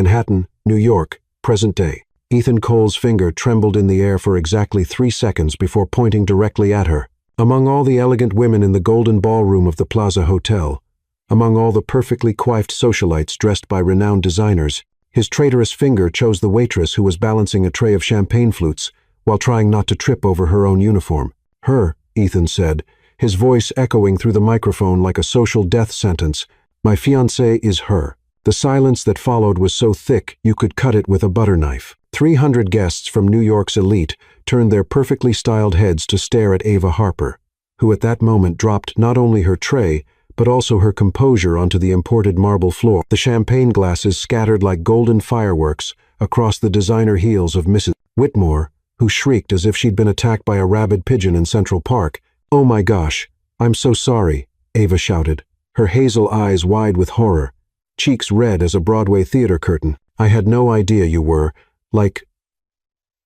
Manhattan, New York, present day. Ethan Cole's finger trembled in the air for exactly 3 seconds before pointing directly at her. Among all the elegant women in the golden ballroom of the Plaza Hotel, among all the perfectly coiffed socialites dressed by renowned designers, his traitorous finger chose the waitress who was balancing a tray of champagne flutes while trying not to trip over her own uniform. Her, Ethan said, his voice echoing through the microphone like a social death sentence. My fiancée is her. The silence that followed was so thick you could cut it with a butter knife. 300 guests from New York's elite turned their perfectly styled heads to stare at Ava Harper, who at that moment dropped not only her tray, but also her composure onto the imported marble floor. The champagne glasses scattered like golden fireworks across the designer heels of Mrs. Whitmore, who shrieked as if she'd been attacked by a rabid pigeon in Central Park. "Oh my gosh, I'm so sorry," Ava shouted, her hazel eyes wide with horror, cheeks red as a Broadway theater curtain. "I had no idea you were, like,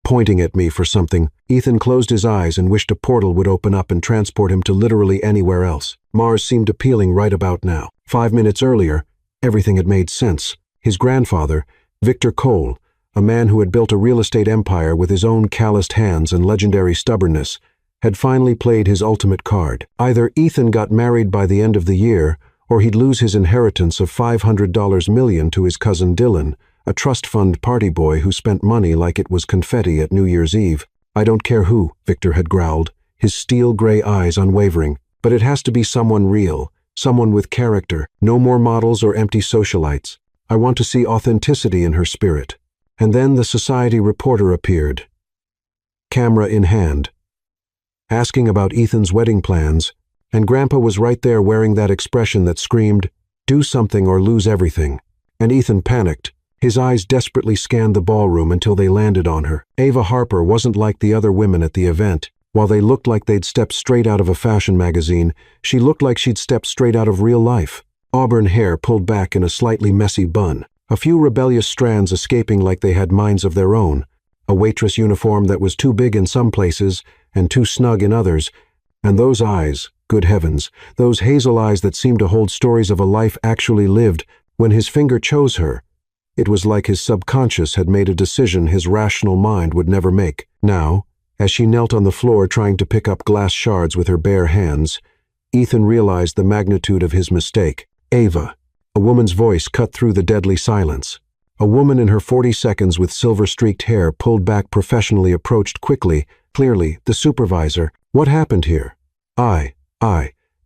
pointing at me for something." Ethan closed his eyes and wished a portal would open up and transport him to literally anywhere else. Mars seemed appealing right about now. 5 minutes earlier, everything had made sense. His grandfather, Victor Cole, a man who had built a real estate empire with his own calloused hands and legendary stubbornness, had finally played his ultimate card. Either Ethan got married by the end of the year, or he'd lose his inheritance of $500 million to his cousin Dylan, a trust fund party boy who spent money like it was confetti at New Year's Eve. "I don't care who," Victor had growled, his steel gray eyes unwavering, "but it has to be someone real, someone with character, no more models or empty socialites. I want to see authenticity in her spirit." And then the society reporter appeared, camera in hand, asking about Ethan's wedding plans, and Grandpa was right there wearing that expression that screamed, "Do something or lose everything." And Ethan panicked. His eyes desperately scanned the ballroom until they landed on her. Ava Harper wasn't like the other women at the event. While they looked like they'd stepped straight out of a fashion magazine, she looked like she'd stepped straight out of real life. Auburn hair pulled back in a slightly messy bun, a few rebellious strands escaping like they had minds of their own, a waitress uniform that was too big in some places and too snug in others, and those eyes, good heavens, those hazel eyes that seemed to hold stories of a life actually lived. When his finger chose her, it was like his subconscious had made a decision his rational mind would never make. Now, as she knelt on the floor trying to pick up glass shards with her bare hands, Ethan realized the magnitude of his mistake. Ava. A woman's voice cut through the deadly silence. A woman in her 40s with silver-streaked hair pulled back professionally approached quickly, clearly, the supervisor. "What happened here?" I.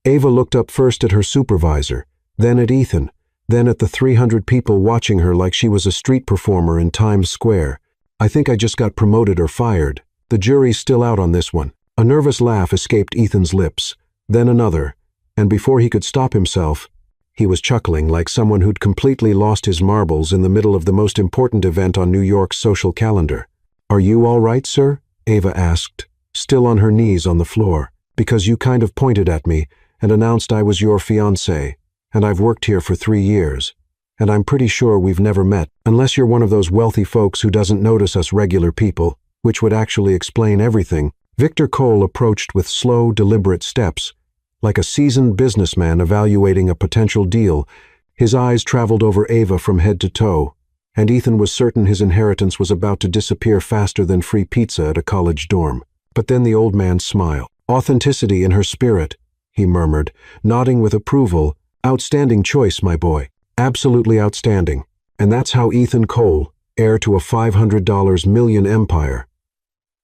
Ava looked up first at her supervisor, then at Ethan, then at the 300 people watching her like she was a street performer in Times Square. "I think I just got promoted or fired. The jury's still out on this one." A nervous laugh escaped Ethan's lips, then another, and before he could stop himself, he was chuckling like someone who'd completely lost his marbles in the middle of the most important event on New York's social calendar. "Are you all right, sir?" Ava asked, still on her knees on the floor. "Because you kind of pointed at me and announced I was your fiancé. And I've worked here for 3 years, and I'm pretty sure we've never met, unless you're one of those wealthy folks who doesn't notice us regular people, which would actually explain everything." Victor Cole approached with slow, deliberate steps, like a seasoned businessman evaluating a potential deal. His eyes traveled over Ava from head to toe, and Ethan was certain his inheritance was about to disappear faster than free pizza at a college dorm. But then the old man smiled. "Authenticity in her spirit," he murmured, nodding with approval. "Outstanding choice, my boy. Absolutely outstanding." And that's how Ethan Cole, heir to a $500 million empire,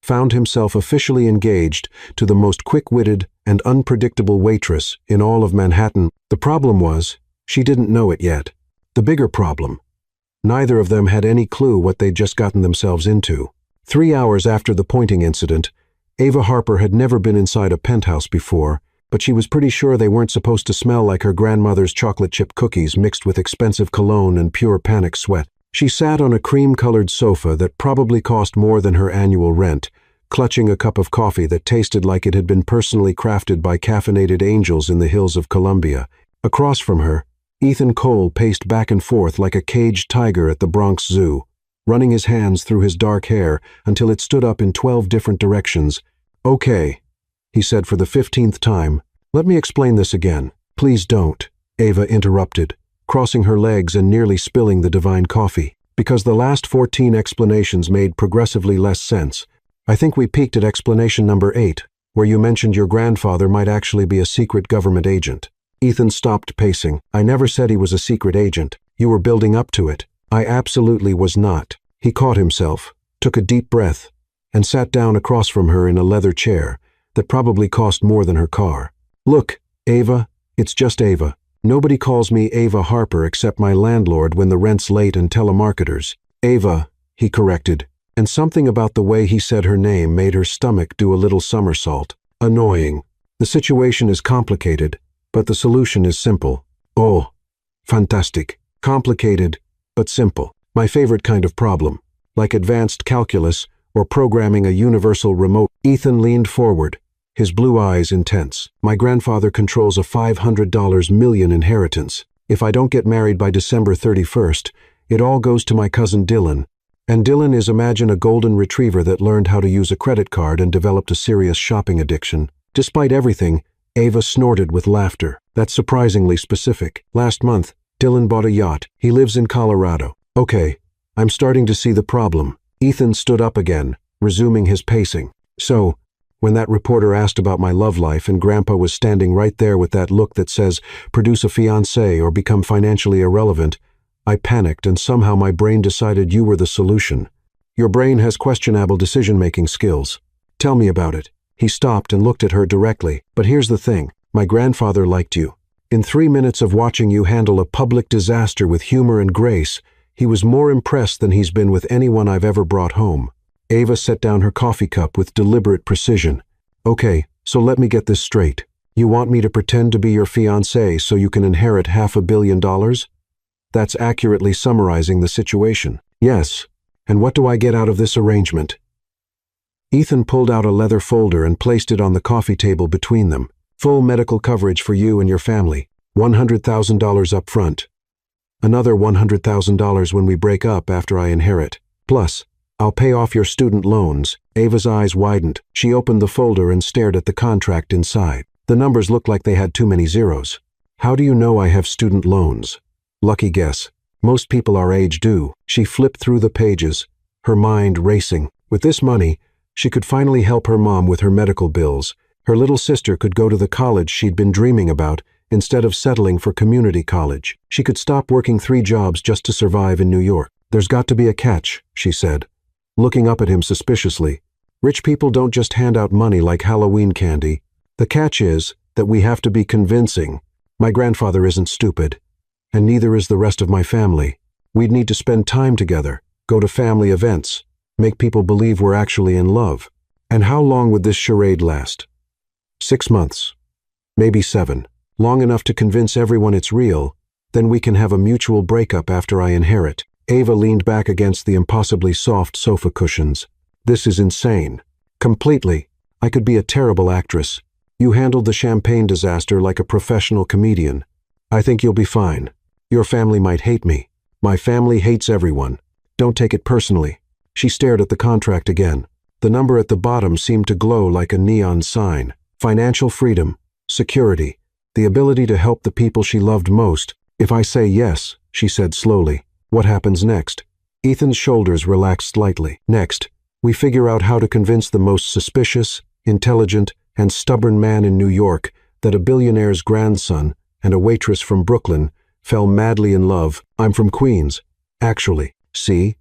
found himself officially engaged to the most quick-witted and unpredictable waitress in all of Manhattan. The problem was, she didn't know it yet. The bigger problem, neither of them had any clue what they'd just gotten themselves into. 3 hours after the pointing incident, Ava Harper had never been inside a penthouse before, but she was pretty sure they weren't supposed to smell like her grandmother's chocolate chip cookies mixed with expensive cologne and pure panic sweat. She sat on a cream-colored sofa that probably cost more than her annual rent, clutching a cup of coffee that tasted like it had been personally crafted by caffeinated angels in the hills of Columbia. Across from her, Ethan Cole paced back and forth like a caged tiger at the Bronx Zoo, running his hands through his dark hair until it stood up in 12 different directions. "Okay," he said for the 15th time. "Let me explain this again." "Please don't," Ava interrupted, crossing her legs and nearly spilling the divine coffee. because the last 14 explanations made progressively less sense. I think we peaked at explanation number 8, where you mentioned your grandfather might actually be a secret government agent. Ethan stopped pacing. I never said he was a secret agent. You were building up to it. I absolutely was not. He caught himself, took a deep breath, and sat down across from her in a leather chair that probably cost more than her car. Look, Ava, it's just Ava. Nobody calls me Ava Harper except my landlord when the rent's late and telemarketers. Ava, he corrected, and something about the way he said her name made her stomach do a little somersault. Annoying. The situation is complicated, but the solution is simple. Oh, fantastic. Complicated, but simple. My favorite kind of problem. Like advanced calculus or programming a universal remote. Ethan leaned forward, his blue eyes intense. My grandfather controls a $500 million inheritance. If I don't get married by December 31st, it all goes to my cousin Dylan. And Dylan is, imagine, a golden retriever that learned how to use a credit card and developed a serious shopping addiction. Despite everything, Ava snorted with laughter. That's surprisingly specific. Last month, Dylan bought a yacht. He lives in Colorado. Okay, I'm starting to see the problem. Ethan stood up again, resuming his pacing. So, when that reporter asked about my love life and Grandpa was standing right there with that look that says, produce a fiancé or become financially irrelevant, I panicked and somehow my brain decided you were the solution. Your brain has questionable decision-making skills. Tell me about it. He stopped and looked at her directly. But here's the thing. My grandfather liked you. In 3 minutes of watching you handle a public disaster with humor and grace, he was more impressed than he's been with anyone I've ever brought home. Ava set down her coffee cup with deliberate precision. Okay, so let me get this straight. You want me to pretend to be your fiancé so you can inherit $500 million? That's accurately summarizing the situation. Yes. And what do I get out of this arrangement? Ethan pulled out a leather folder and placed it on the coffee table between them. Full medical coverage for you and your family. $100,000 up front. Another $100,000 when we break up after I inherit. Plus, I'll pay off your student loans. Ava's eyes widened. She opened the folder and stared at the contract inside. The numbers looked like they had too many zeros. How do you know I have student loans? Lucky guess. Most people our age do. She flipped through the pages, her mind racing. With this money, she could finally help her mom with her medical bills. Her little sister could go to the college she'd been dreaming about instead of settling for community college. She could stop working 3 jobs just to survive in New York. There's got to be a catch, she said, looking up at him suspiciously. Rich people don't just hand out money like Halloween candy. The catch is that we have to be convincing. My grandfather isn't stupid, and neither is the rest of my family. We'd need to spend time together, go to family events, make people believe we're actually in love. And how long would this charade last? 6 months. Maybe 7. Long enough to convince everyone it's real, then we can have a mutual breakup after I inherit. Ava leaned back against the impossibly soft sofa cushions. This is insane. Completely. I could be a terrible actress. You handled the champagne disaster like a professional comedian. I think you'll be fine. Your family might hate me. My family hates everyone. Don't take it personally. She stared at the contract again. The number at the bottom seemed to glow like a neon sign. Financial freedom, security, the ability to help the people she loved most. If I say yes, she said slowly, what happens next? Ethan's shoulders relaxed slightly. Next, we figure out how to convince the most suspicious, intelligent, and stubborn man in New York that a billionaire's grandson and a waitress from Brooklyn fell madly in love. I'm from Queens. Actually, see?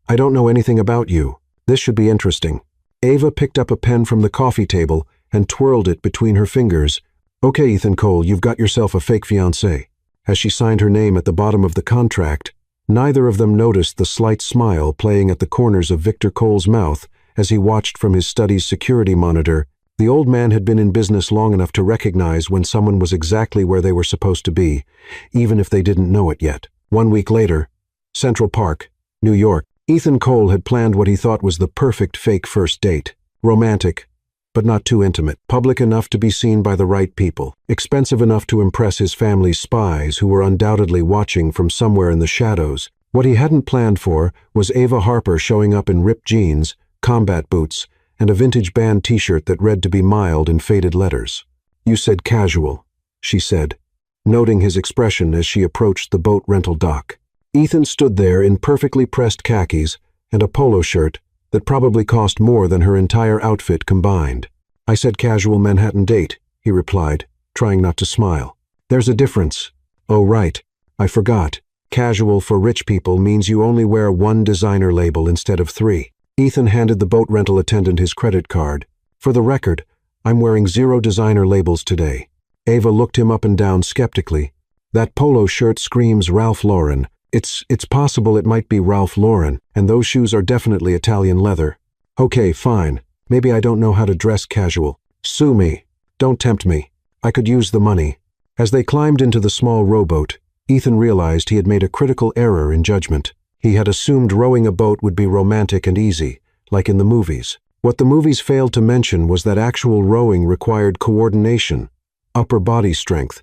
I don't know anything about you. This should be interesting. Ava picked up a pen from the coffee table and twirled it between her fingers. Okay, Ethan Cole, you've got yourself a fake fiancé. As she signed her name at the bottom of the contract, neither of them noticed the slight smile playing at the corners of Victor Cole's mouth as he watched from his study's security monitor. The old man had been in business long enough to recognize when someone was exactly where they were supposed to be, even if they didn't know it yet. 1 week later, Central Park, New York. Ethan Cole had planned what he thought was the perfect fake first date. Romantic, but not too intimate. Public enough to be seen by the right people. Expensive enough to impress his family's spies who were undoubtedly watching from somewhere in the shadows. What he hadn't planned for was Ava Harper showing up in ripped jeans, combat boots, and a vintage band t-shirt that read to be mild in faded letters. You said casual, she said, noting his expression as she approached the boat rental dock. Ethan stood there in perfectly pressed khakis and a polo shirt that probably cost more than her entire outfit combined. "I said casual Manhattan date," he replied, trying not to smile. "There's a difference." "Oh, right. I forgot. Casual for rich people means you only wear one designer label instead of 3. Ethan handed the boat rental attendant his credit card. "For the record, I'm wearing 0 designer labels today." Ava looked him up and down skeptically. "That polo shirt screams Ralph Lauren. It's possible it might be Ralph Lauren, and those shoes are definitely Italian leather." "Okay, fine. Maybe I don't know how to dress casual. Sue me. Don't tempt me. I could use the money." As they climbed into the small rowboat, Ethan realized he had made a critical error in judgment. He had assumed rowing a boat would be romantic and easy, like in the movies. What the movies failed to mention was that actual rowing required coordination, upper body strength,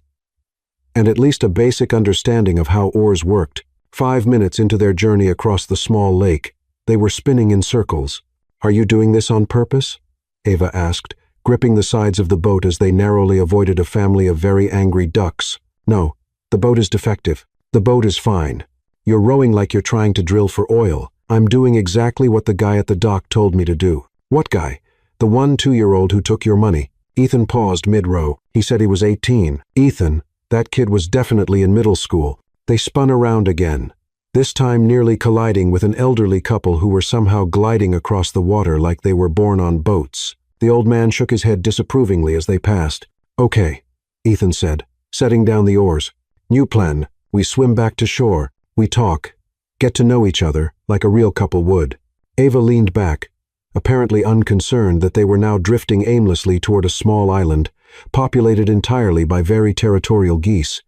and at least a basic understanding of how oars worked. 5 minutes into their journey across the small lake, they were spinning in circles. "Are you doing this on purpose?" Ava asked, gripping the sides of the boat as they narrowly avoided a family of very angry ducks. "No, the boat is defective. The boat is fine. You're rowing like you're trying to drill for oil. I'm doing exactly what the guy at the dock told me to do." "What guy?" "The 1-2-year-old who took your money." Ethan paused mid-row. He said he was 18. "Ethan, that kid was definitely in middle school." They spun around again, this time nearly colliding with an elderly couple who were somehow gliding across the water like they were born on boats. The old man shook his head disapprovingly as they passed. "Okay," Ethan said, setting down the oars. "New plan. We swim back to shore. We talk. Get to know each other, like a real couple would." Ava leaned back, apparently unconcerned that they were now drifting aimlessly toward a small island, populated entirely by very territorial geese.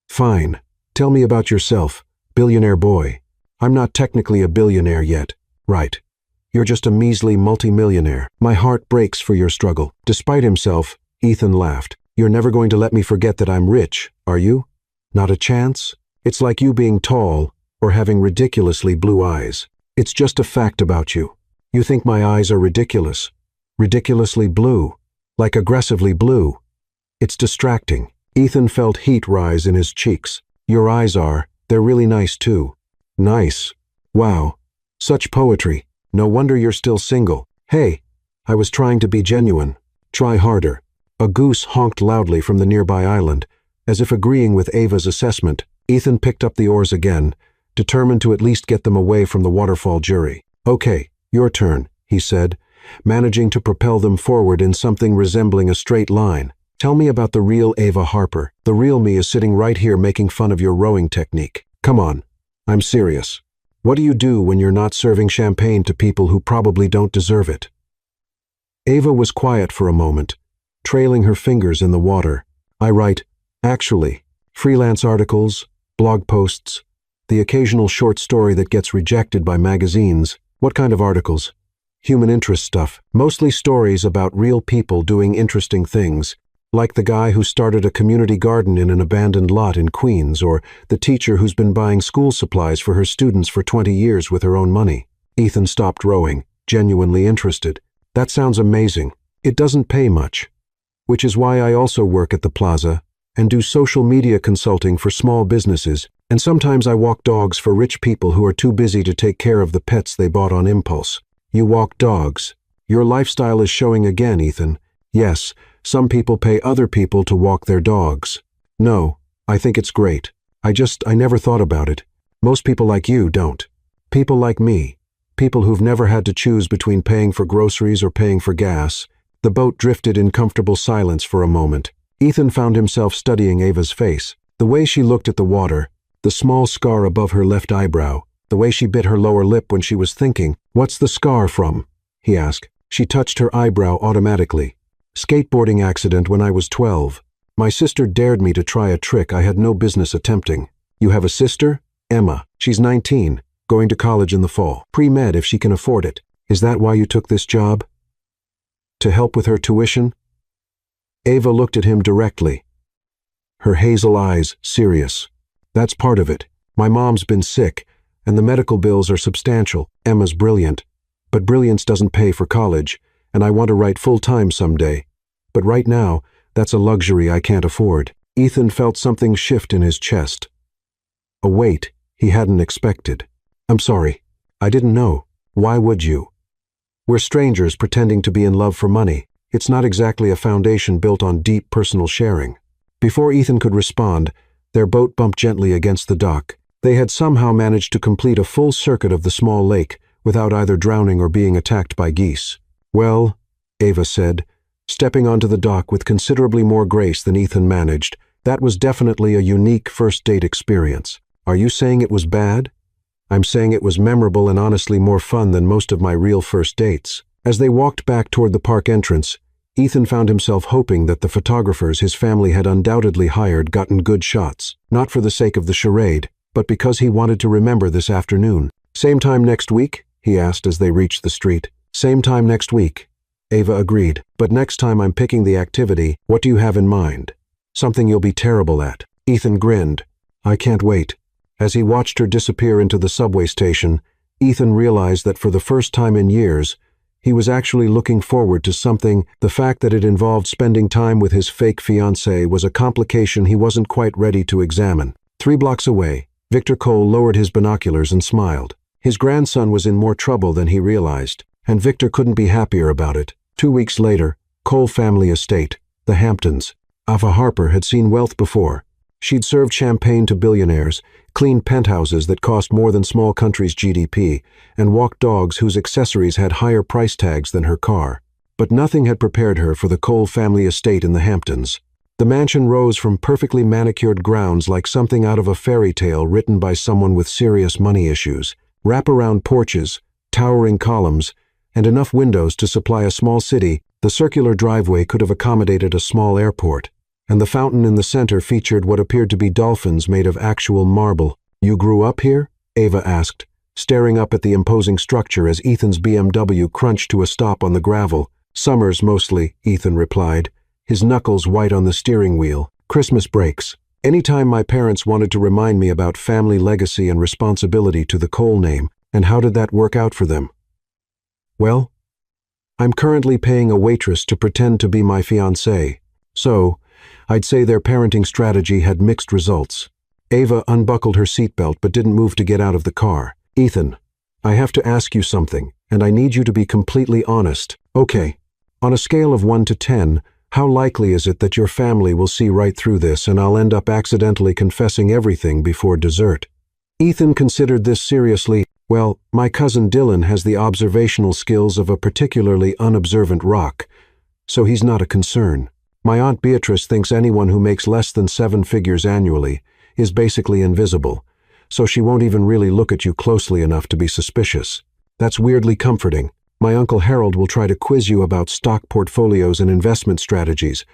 "Fine. Tell me about yourself, billionaire boy." "I'm not technically a billionaire yet." "Right. You're just a measly multimillionaire. My heart breaks for your struggle." Despite himself, Ethan laughed. "You're never going to let me forget that I'm rich, are you?" "Not a chance. It's like you being tall or having ridiculously blue eyes. It's just a fact about you. You think my eyes are ridiculous. Ridiculously blue. Like aggressively blue. It's distracting." Ethan felt heat rise in his cheeks. "Your eyes are. They're really nice too." "Nice. Wow. Such poetry. No wonder you're still single." "Hey, I was trying to be genuine." "Try harder." A goose honked loudly from the nearby island, as if agreeing with Ava's assessment. Ethan picked up the oars again, determined to at least get them away from the waterfall jury. "Okay, your turn," he said, managing to propel them forward in something resembling a straight line. "Tell me about the real Ava Harper. The real me is sitting right here making fun of your rowing technique. Come on, I'm serious. What do you do when you're not serving champagne to people who probably don't deserve it?" Ava was quiet for a moment, trailing her fingers in the water. "I write, actually, freelance articles, blog posts, the occasional short story that gets rejected by magazines." "What kind of articles?" "Human interest stuff. Mostly stories about real people doing interesting things. Like the guy who started a community garden in an abandoned lot in Queens, or the teacher who's been buying school supplies for her students for 20 years with her own money." Ethan stopped rowing, genuinely interested. "That sounds amazing. It doesn't pay much. Which is why I also work at the plaza and do social media consulting for small businesses, and sometimes I walk dogs for rich people who are too busy to take care of the pets they bought on impulse." "You walk dogs. Your lifestyle is showing again, Ethan. Yes, some people pay other people to walk their dogs." "No, I think it's great. I never thought about it. Most people like you don't. People like me. People who've never had to choose between paying for groceries or paying for gas." The boat drifted in comfortable silence for a moment. Ethan found himself studying Ava's face. The way she looked at the water, the small scar above her left eyebrow, the way she bit her lower lip when she was thinking. "What's the scar from?" he asked. She touched her eyebrow automatically. "Skateboarding accident when I was 12. My sister dared me to try a trick I had no business attempting." "You have a sister?" "Emma. She's 19, going to college in the fall. Pre-med if she can afford it." "Is that why you took this job? To help with her tuition?" Ava looked at him directly, her hazel eyes serious. "That's part of it. My mom's been sick, and the medical bills are substantial. Emma's brilliant, but brilliance doesn't pay for college, and I want to write full-time someday. But right now, that's a luxury I can't afford." Ethan felt something shift in his chest. A weight he hadn't expected. "I'm sorry. I didn't know. Why would you? We're strangers pretending to be in love for money. It's not exactly a foundation built on deep personal sharing." Before Ethan could respond, their boat bumped gently against the dock. They had somehow managed to complete a full circuit of the small lake without either drowning or being attacked by geese. "Well," Ava said, stepping onto the dock with considerably more grace than Ethan managed, "that was definitely a unique first date experience. Are you saying it was bad?" "I'm saying it was memorable and honestly more fun than most of my real first dates." As they walked back toward the park entrance, Ethan found himself hoping that the photographers his family had undoubtedly hired gotten good shots, not for the sake of the charade, but because he wanted to remember this afternoon. "Same time next week?" he asked as they reached the street. "Same time next week," Ava agreed. "But next time I'm picking the activity, what do you have in mind?" "Something you'll be terrible at." Ethan grinned. "I can't wait." As he watched her disappear into the subway station, Ethan realized that for the first time in years, he was actually looking forward to something. The fact that it involved spending time with his fake fiancée was a complication he wasn't quite ready to examine. 3 blocks away, Victor Cole lowered his binoculars and smiled. His grandson was in more trouble than he realized, and Victor couldn't be happier about it. 2 weeks later, Cole family estate, the Hamptons. Ava Harper had seen wealth before. She'd served champagne to billionaires, cleaned penthouses that cost more than small countries' GDP, and walked dogs whose accessories had higher price tags than her car. But nothing had prepared her for the Cole family estate in the Hamptons. The mansion rose from perfectly manicured grounds like something out of a fairy tale written by someone with serious money issues. Wraparound porches, towering columns, and enough windows to supply a small city. The circular driveway could have accommodated a small airport, and the fountain in the center featured what appeared to be dolphins made of actual marble. "You grew up here?" Ava asked, staring up at the imposing structure as Ethan's BMW crunched to a stop on the gravel. "Summers mostly," Ethan replied, his knuckles white on the steering wheel. "Christmas breaks. Anytime my parents wanted to remind me about family legacy and responsibility to the Cole name. And how did that work out for them?" "Well, I'm currently paying a waitress to pretend to be my fiancée. So, I'd say their parenting strategy had mixed results." Ava unbuckled her seatbelt but didn't move to get out of the car. "Ethan, I have to ask you something, and I need you to be completely honest." "Okay. On a scale of 1 to 10, how likely is it that your family will see right through this and I'll end up accidentally confessing everything before dessert?" Ethan considered this seriously. "Well, my cousin Dylan has the observational skills of a particularly unobservant rock, so he's not a concern. My Aunt Beatrice thinks anyone who makes less than 7 figures annually is basically invisible, so she won't even really look at you closely enough to be suspicious. That's weirdly comforting. My Uncle Harold will try to quiz you about stock portfolios and investment strategies,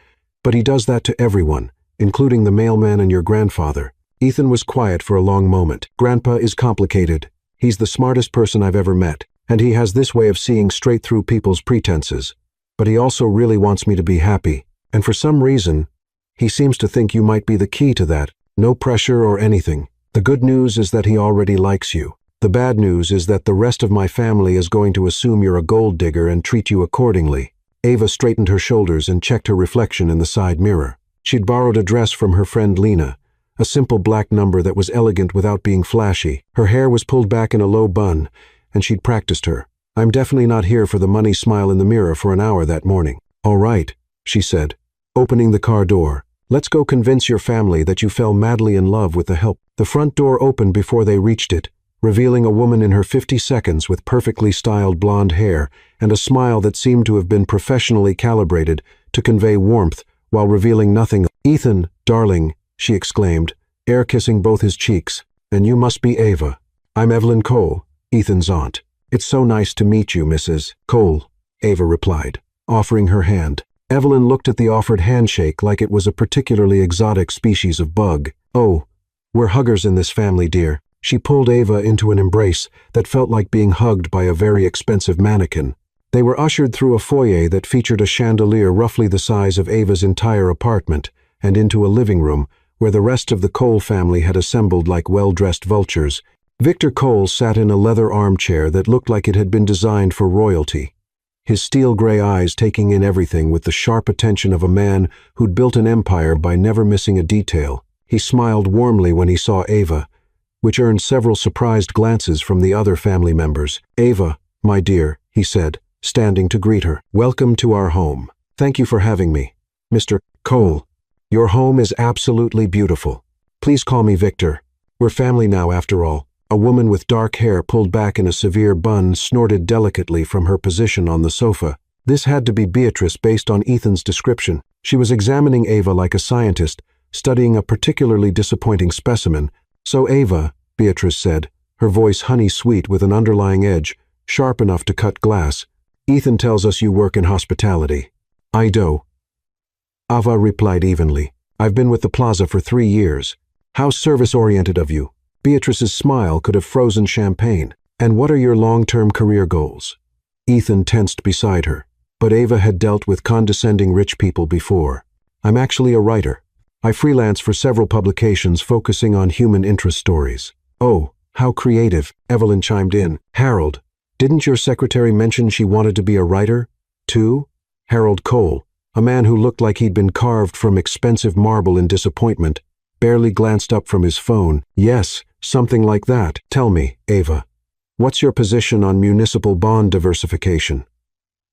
but he does that to everyone, including the mailman and your grandfather." Ethan was quiet for a long moment. "Grandpa is complicated. He's the smartest person I've ever met, and he has this way of seeing straight through people's pretenses. But he also really wants me to be happy, and for some reason, he seems to think you might be the key to that. No pressure or anything. The good news is that he already likes you. The bad news is that the rest of my family is going to assume you're a gold digger and treat you accordingly." Ava straightened her shoulders and checked her reflection in the side mirror. She'd borrowed a dress from her friend Lena, a simple black number that was elegant without being flashy. Her hair was pulled back in a low bun, and she'd practiced her. "I'm definitely not here for the money smile in the mirror for an hour that morning." "All right," she said, opening the car door. "Let's go convince your family that you fell madly in love with the help." The front door opened before they reached it, revealing a woman in her 50s with perfectly styled blonde hair and a smile that seemed to have been professionally calibrated to convey warmth while revealing nothing. "Ethan, darling," she exclaimed, air-kissing both his cheeks. "And you must be Ava. I'm Evelyn Cole, Ethan's aunt." "It's so nice to meet you, Mrs. Cole," Ava replied, offering her hand. Evelyn looked at the offered handshake like it was a particularly exotic species of bug. "Oh, we're huggers in this family, dear." She pulled Ava into an embrace that felt like being hugged by a very expensive mannequin. They were ushered through a foyer that featured a chandelier roughly the size of Ava's entire apartment, and into a living room where the rest of the Cole family had assembled like well-dressed vultures. Victor Cole sat in a leather armchair that looked like it had been designed for royalty, his steel-gray eyes taking in everything with the sharp attention of a man who'd built an empire by never missing a detail. He smiled warmly when he saw Ava, which earned several surprised glances from the other family members. "Ava, my dear," he said, standing to greet her. "Welcome to our home. Thank you for having me. Mr. Cole, your home is absolutely beautiful. Please call me Victor. We're family now, after all." A woman with dark hair pulled back in a severe bun snorted delicately from her position on the sofa. This had to be Beatrice based on Ethan's description. She was examining Ava like a scientist, studying a particularly disappointing specimen. "So Ava," Beatrice said, her voice honey-sweet with an underlying edge, sharp enough to cut glass, "Ethan tells us you work in hospitality." "I do," Ava replied evenly. "I've been with the plaza for 3 years. How service-oriented of you." Beatrice's smile could have frozen champagne. "And what are your long-term career goals?" Ethan tensed beside her. But Ava had dealt with condescending rich people before. "I'm actually a writer. I freelance for several publications focusing on human interest stories." "Oh, how creative," Evelyn chimed in. "Harold, didn't your secretary mention she wanted to be a writer, too?" Harold Cole, a man who looked like he'd been carved from expensive marble in disappointment, barely glanced up from his phone. "Yes, something like that. Tell me, Ava, what's your position on municipal bond diversification?"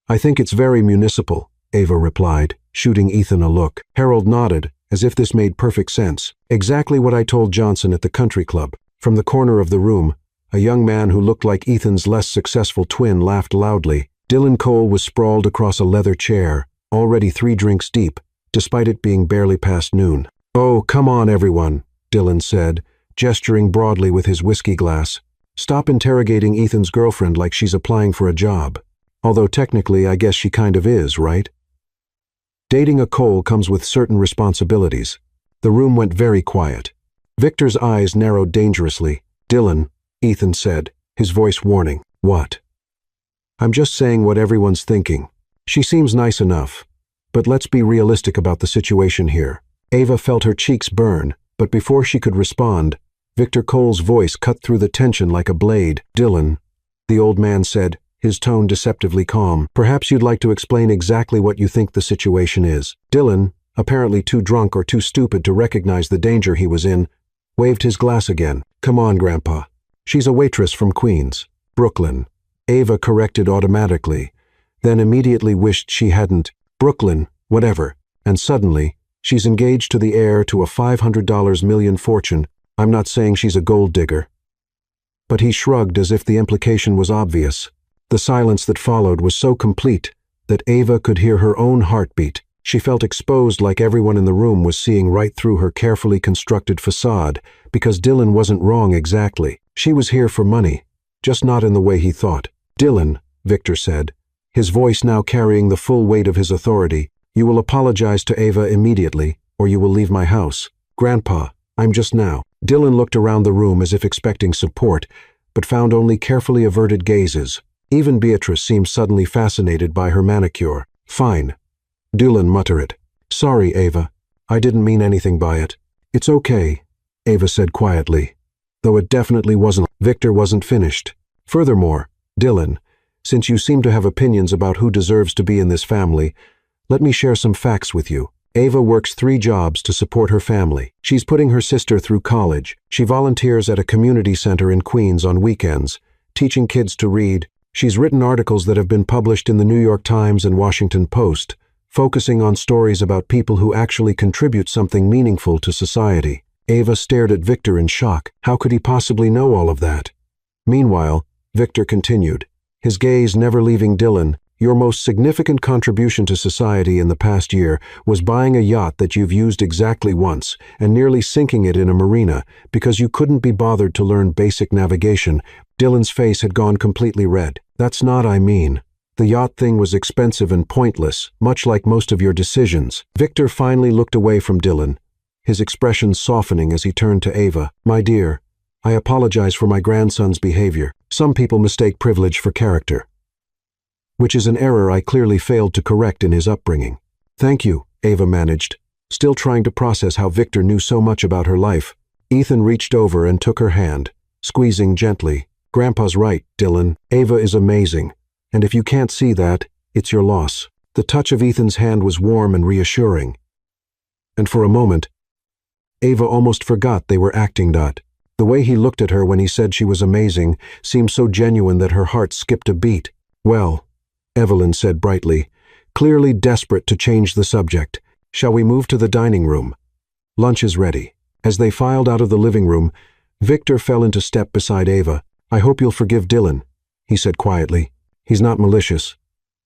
"I think it's very municipal," Ava replied, shooting Ethan a look. Harold nodded, as if this made perfect sense. "Exactly what I told Johnson at the country club." From the corner of the room, a young man who looked like Ethan's less successful twin laughed loudly. Dylan Cole was sprawled across a leather chair, already 3 drinks deep, despite it being barely past noon. "Oh, come on, everyone," Dylan said, gesturing broadly with his whiskey glass. "Stop interrogating Ethan's girlfriend like she's applying for a job. Although technically, I guess she kind of is, right? Dating a Cole comes with certain responsibilities." The room went very quiet. Victor's eyes narrowed dangerously. "Dylan," Ethan said, his voice warning. "What?" "I'm just saying what everyone's thinking. She seems nice enough. But let's be realistic about the situation here." Ava felt her cheeks burn, but before she could respond, Victor Cole's voice cut through the tension like a blade. "Dylan," the old man said, his tone deceptively calm, "perhaps you'd like to explain exactly what you think the situation is." Dylan, apparently too drunk or too stupid to recognize the danger he was in, waved his glass again. "Come on, Grandpa. She's a waitress from Queens, Brooklyn." Ava corrected automatically, then immediately wished she hadn't. "Brooklyn, whatever. And suddenly, she's engaged to the heir to a $500 million fortune. I'm not saying she's a gold digger." But he shrugged as if the implication was obvious. The silence that followed was so complete that Ava could hear her own heartbeat. She felt exposed like everyone in the room was seeing right through her carefully constructed facade, because Dylan wasn't wrong exactly. She was here for money, just not in the way he thought. "Dylan," Victor said, his voice now carrying the full weight of his authority, "you will apologize to Ava immediately, or you will leave my house." "Grandpa, I'm just now." Dylan looked around the room as if expecting support, but found only carefully averted gazes. Even Beatrice seemed suddenly fascinated by her manicure. "Fine," Dylan muttered. "Sorry, Ava. I didn't mean anything by it." "It's okay," Ava said quietly, though it definitely wasn't. Victor wasn't finished. "Furthermore, Dylan, since you seem to have opinions about who deserves to be in this family, let me share some facts with you. Ava works 3 jobs to support her family. She's putting her sister through college. She volunteers at a community center in Queens on weekends, teaching kids to read. She's written articles that have been published in the New York Times and Washington Post, focusing on stories about people who actually contribute something meaningful to society." Ava stared at Victor in shock. How could he possibly know all of that? Meanwhile, Victor continued, his gaze never leaving Dylan. "Your most significant contribution to society in the past year was buying a yacht that you've used exactly once and nearly sinking it in a marina because you couldn't be bothered to learn basic navigation." Dylan's face had gone completely red. "That's not I mean. The yacht thing was expensive and pointless, much like most of your decisions." Victor finally looked away from Dylan, his expression softening as he turned to Ava. "My dear, I apologize for my grandson's behavior. Some people mistake privilege for character, which is an error I clearly failed to correct in his upbringing." "Thank you," Ava managed, still trying to process how Victor knew so much about her life. Ethan reached over and took her hand, squeezing gently. "Grandpa's right, Dylan. Ava is amazing, and if you can't see that, it's your loss." The touch of Ethan's hand was warm and reassuring, and for a moment, Ava almost forgot they were acting. The The way he looked at her when he said she was amazing seemed so genuine that her heart skipped a beat. "Well," Evelyn said brightly, clearly desperate to change the subject, "shall we move to the dining room? Lunch is ready." As they filed out of the living room, Victor fell into step beside Ava. "I hope you'll forgive Dylan," he said quietly. "He's not malicious,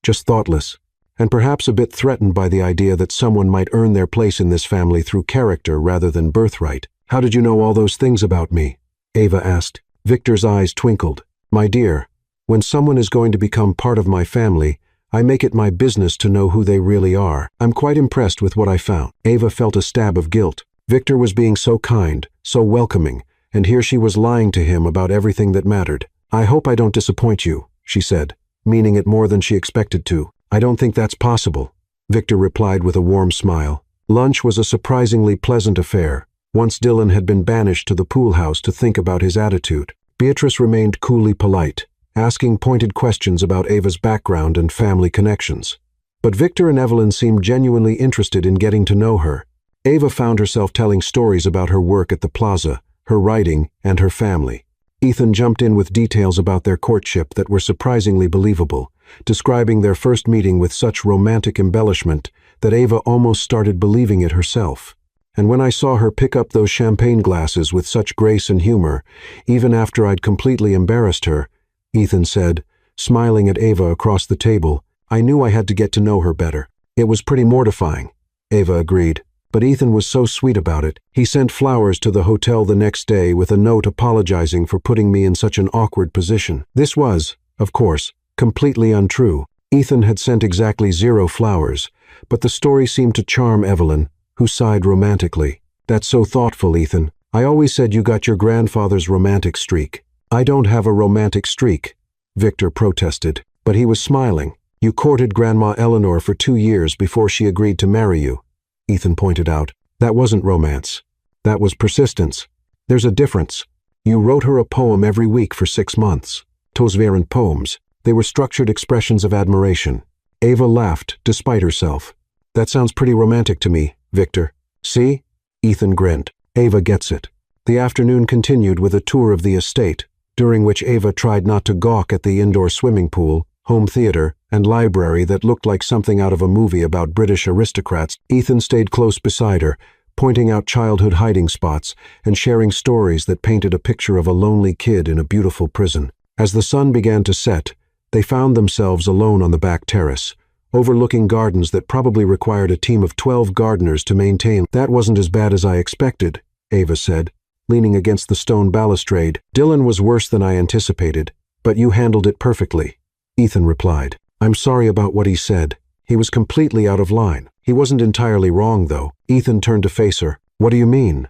just thoughtless, and perhaps a bit threatened by the idea that someone might earn their place in this family through character rather than birthright." "How did you know all those things about me?" Ava asked. Victor's eyes twinkled. "My dear, when someone is going to become part of my family, I make it my business to know who they really are. I'm quite impressed with what I found." Ava felt a stab of guilt. Victor was being so kind, so welcoming, and here she was lying to him about everything that mattered. "I hope I don't disappoint you," she said, meaning it more than she expected to. "I don't think that's possible," Victor replied with a warm smile. Lunch was a surprisingly pleasant affair, once Dylan had been banished to the pool house to think about his attitude. Beatrice remained coolly polite, asking pointed questions about Ava's background and family connections. But Victor and Evelyn seemed genuinely interested in getting to know her. Ava found herself telling stories about her work at the plaza, her writing, and her family. Ethan jumped in with details about their courtship that were surprisingly believable, describing their first meeting with such romantic embellishment that Ava almost started believing it herself. "And when I saw her pick up those champagne glasses with such grace and humor, even after I'd completely embarrassed her," Ethan said, smiling at Ava across the table, "I knew I had to get to know her better." "It was pretty mortifying," Ava agreed. "But Ethan was so sweet about it. He sent flowers to the hotel the next day with a note apologizing for putting me in such an awkward position." This was, of course, completely untrue. Ethan had sent exactly 0 flowers, but the story seemed to charm Evelyn, who sighed romantically. "That's so thoughtful, Ethan. I always said you got your grandfather's romantic streak." "I don't have a romantic streak," Victor protested, but he was smiling. "You courted Grandma Eleanor for 2 years before she agreed to marry you," Ethan pointed out. "That wasn't romance. That was persistence. There's a difference. You wrote her a poem every week for 6 months. Those weren't poems. They were structured expressions of admiration." Ava laughed, despite herself. "That sounds pretty romantic to me, Victor." "See?" Ethan grinned. "Ava gets it." The afternoon continued with a tour of the estate, during which Ava tried not to gawk at the indoor swimming pool, home theater, and library that looked like something out of a movie about British aristocrats. Ethan stayed close beside her, pointing out childhood hiding spots and sharing stories that painted a picture of a lonely kid in a beautiful prison. As the sun began to set, they found themselves alone on the back terrace, overlooking gardens that probably required a team of 12 gardeners to maintain. "That wasn't as bad as I expected," Ava said, leaning against the stone balustrade. "Dylan was worse than I anticipated, but you handled it perfectly," Ethan replied. "I'm sorry about what he said. He was completely out of line. He wasn't entirely wrong, though." Ethan turned to face her. "What do you mean?"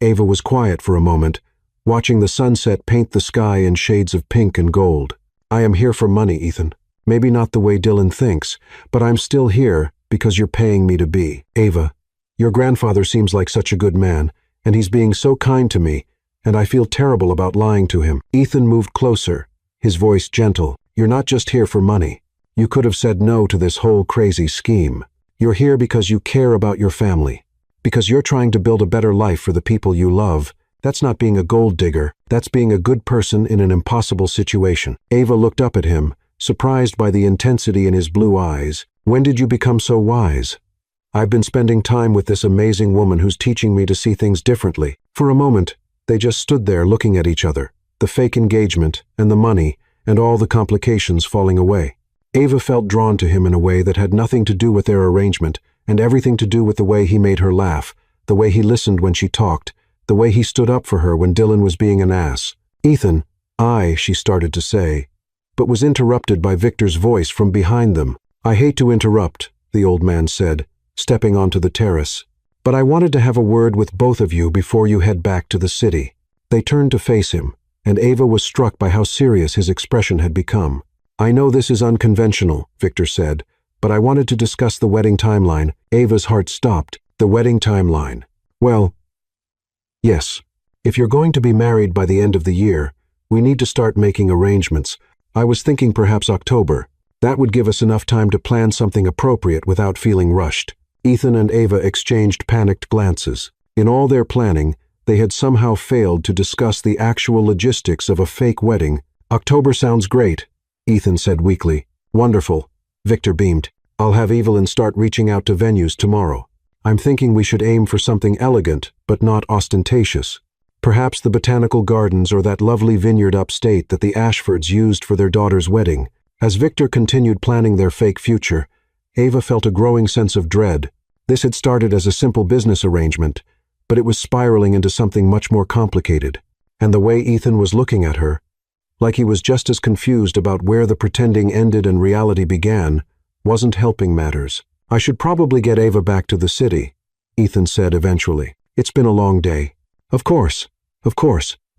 Ava was quiet for a moment, watching the sunset paint the sky in shades of pink and gold. "I am here for money, Ethan. Maybe not the way Dylan thinks, but I'm still here because you're paying me to be. Ava, your grandfather seems like such a good man, and he's being so kind to me, and I feel terrible about lying to him." Ethan moved closer, his voice gentle. "You're not just here for money. You could have said no to this whole crazy scheme. You're here because you care about your family, because you're trying to build a better life for the people you love. That's not being a gold digger. That's being a good person in an impossible situation." Ava looked up at him, surprised by the intensity in his blue eyes. "When did you become so wise?" "I've been spending time with this amazing woman who's teaching me to see things differently." For a moment, they just stood there looking at each other, the fake engagement and the money and all the complications falling away. Ava felt drawn to him in a way that had nothing to do with their arrangement and everything to do with the way he made her laugh, the way he listened when she talked, the way he stood up for her when Dylan was being an ass. "Ethan," she started to say, but was interrupted by Victor's voice from behind them. "I hate to interrupt," the old man said, stepping onto the terrace, "but I wanted to have a word with both of you before you head back to the city." They turned to face him, and Ava was struck by how serious his expression had become. "I know this is unconventional," Victor said, "but I wanted to discuss the wedding timeline." Ava's heart stopped. "The wedding timeline. Well, yes. If you're going to be married by the end of the year, we need to start making arrangements. I was thinking perhaps October. That would give us enough time to plan something appropriate without feeling rushed." Ethan and Ava exchanged panicked glances. In all their planning, They had somehow failed to discuss the actual logistics of a fake wedding. "October sounds great," Ethan said weakly. "Wonderful," Victor beamed. "I'll have Evelyn start reaching out to venues tomorrow. I'm thinking we should aim for something elegant, but not ostentatious. Perhaps the botanical gardens or that lovely vineyard upstate that the Ashfords used for their daughter's wedding." As Victor continued planning their fake future, Ava felt a growing sense of dread. This had started as a simple business arrangement, but it was spiraling into something much more complicated. And the way Ethan was looking at her, like he was just as confused about where the pretending ended and reality began, wasn't helping matters. "I should probably get Ava back to the city," Ethan said eventually. "It's been a long day." Of course,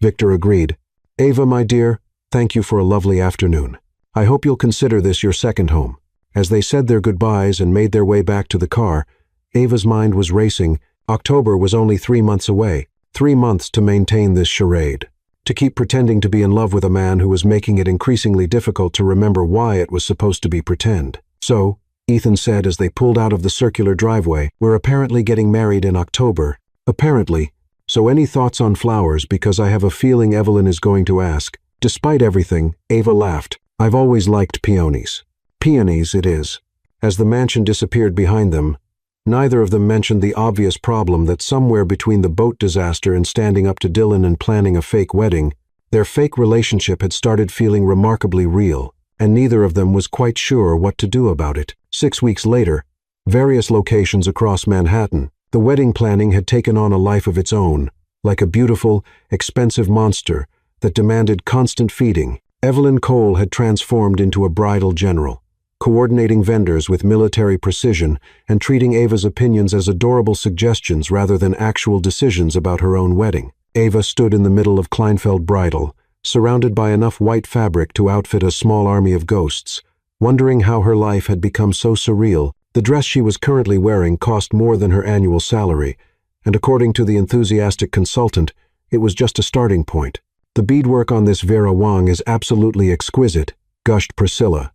Victor agreed. "Ava, my dear, thank you for a lovely afternoon. I hope you'll consider this your second home." As they said their goodbyes and made their way back to the car, Ava's mind was racing. October was only 3 months away. 3 months to maintain this charade. To keep pretending to be in love with a man who was making it increasingly difficult to remember why it was supposed to be pretend. "So," Ethan said as they pulled out of the circular driveway, "we're apparently getting married in October." "Apparently. So any thoughts on flowers, because I have a feeling Evelyn is going to ask." Despite everything, Ava laughed. "I've always liked peonies." "Peonies it is." As the mansion disappeared behind them, neither of them mentioned the obvious problem that somewhere between the boat disaster and standing up to Dylan and planning a fake wedding, their fake relationship had started feeling remarkably real, and neither of them was quite sure what to do about it. 6 weeks later, various locations across Manhattan, the wedding planning had taken on a life of its own, like a beautiful, expensive monster that demanded constant feeding. Evelyn Cole had transformed into a bridal general, coordinating vendors with military precision and treating Ava's opinions as adorable suggestions rather than actual decisions about her own wedding. Ava stood in the middle of Kleinfeld Bridal, surrounded by enough white fabric to outfit a small army of ghosts, wondering how her life had become so surreal. The dress she was currently wearing cost more than her annual salary, and according to the enthusiastic consultant, it was just a starting point. "The beadwork on this Vera Wang is absolutely exquisite," gushed Priscilla,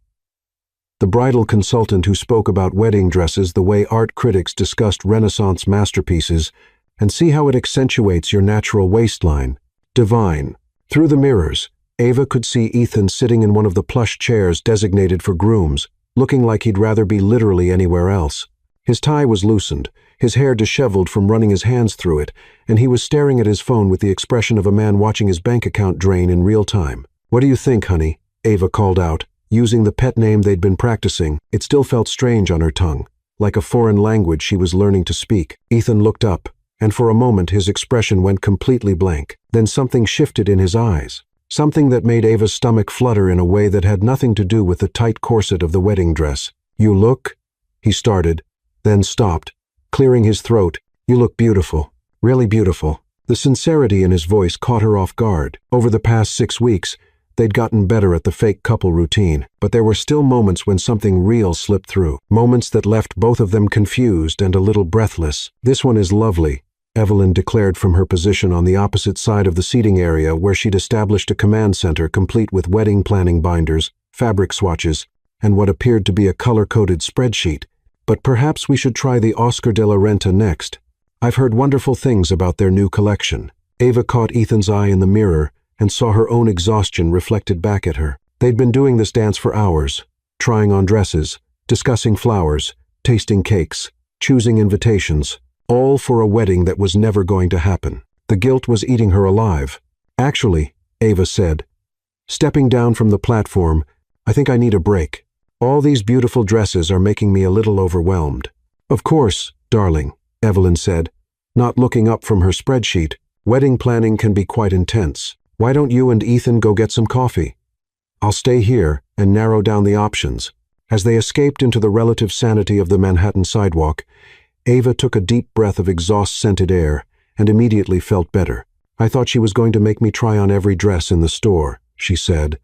the bridal consultant who spoke about wedding dresses the way art critics discussed Renaissance masterpieces, "and see how it accentuates your natural waistline. Divine." Through the mirrors, Ava could see Ethan sitting in one of the plush chairs designated for grooms, looking like he'd rather be literally anywhere else. His tie was loosened, his hair disheveled from running his hands through it, and he was staring at his phone with the expression of a man watching his bank account drain in real time. "What do you think, honey?" Ava called out, using the pet name they'd been practicing. It still felt strange on her tongue, like a foreign language she was learning to speak. Ethan looked up, and for a moment his expression went completely blank. Then something shifted in his eyes. Something that made Ava's stomach flutter in a way that had nothing to do with the tight corset of the wedding dress. "You look," he started, then stopped, clearing his throat. "You look beautiful, really beautiful." The sincerity in his voice caught her off guard. Over the past 6 weeks, they'd gotten better at the fake couple routine, but there were still moments when something real slipped through, moments that left both of them confused and a little breathless. "This one is lovely," Evelyn declared from her position on the opposite side of the seating area where she'd established a command center complete with wedding planning binders, fabric swatches, and what appeared to be a color-coded spreadsheet. "But perhaps we should try the Oscar de la Renta next. I've heard wonderful things about their new collection." Ava caught Ethan's eye in the mirror and saw her own exhaustion reflected back at her. They'd been doing this dance for hours, trying on dresses, discussing flowers, tasting cakes, choosing invitations, all for a wedding that was never going to happen. The guilt was eating her alive. "Actually," Ava said, stepping down from the platform, "I think I need a break. All these beautiful dresses are making me a little overwhelmed." "Of course, darling," Evelyn said, not looking up from her spreadsheet. "Wedding planning can be quite intense. Why don't you and Ethan go get some coffee? I'll stay here and narrow down the options." As they escaped into the relative sanity of the Manhattan sidewalk, Ava took a deep breath of exhaust-scented air and immediately felt better. "I thought she was going to make me try on every dress in the store," she said,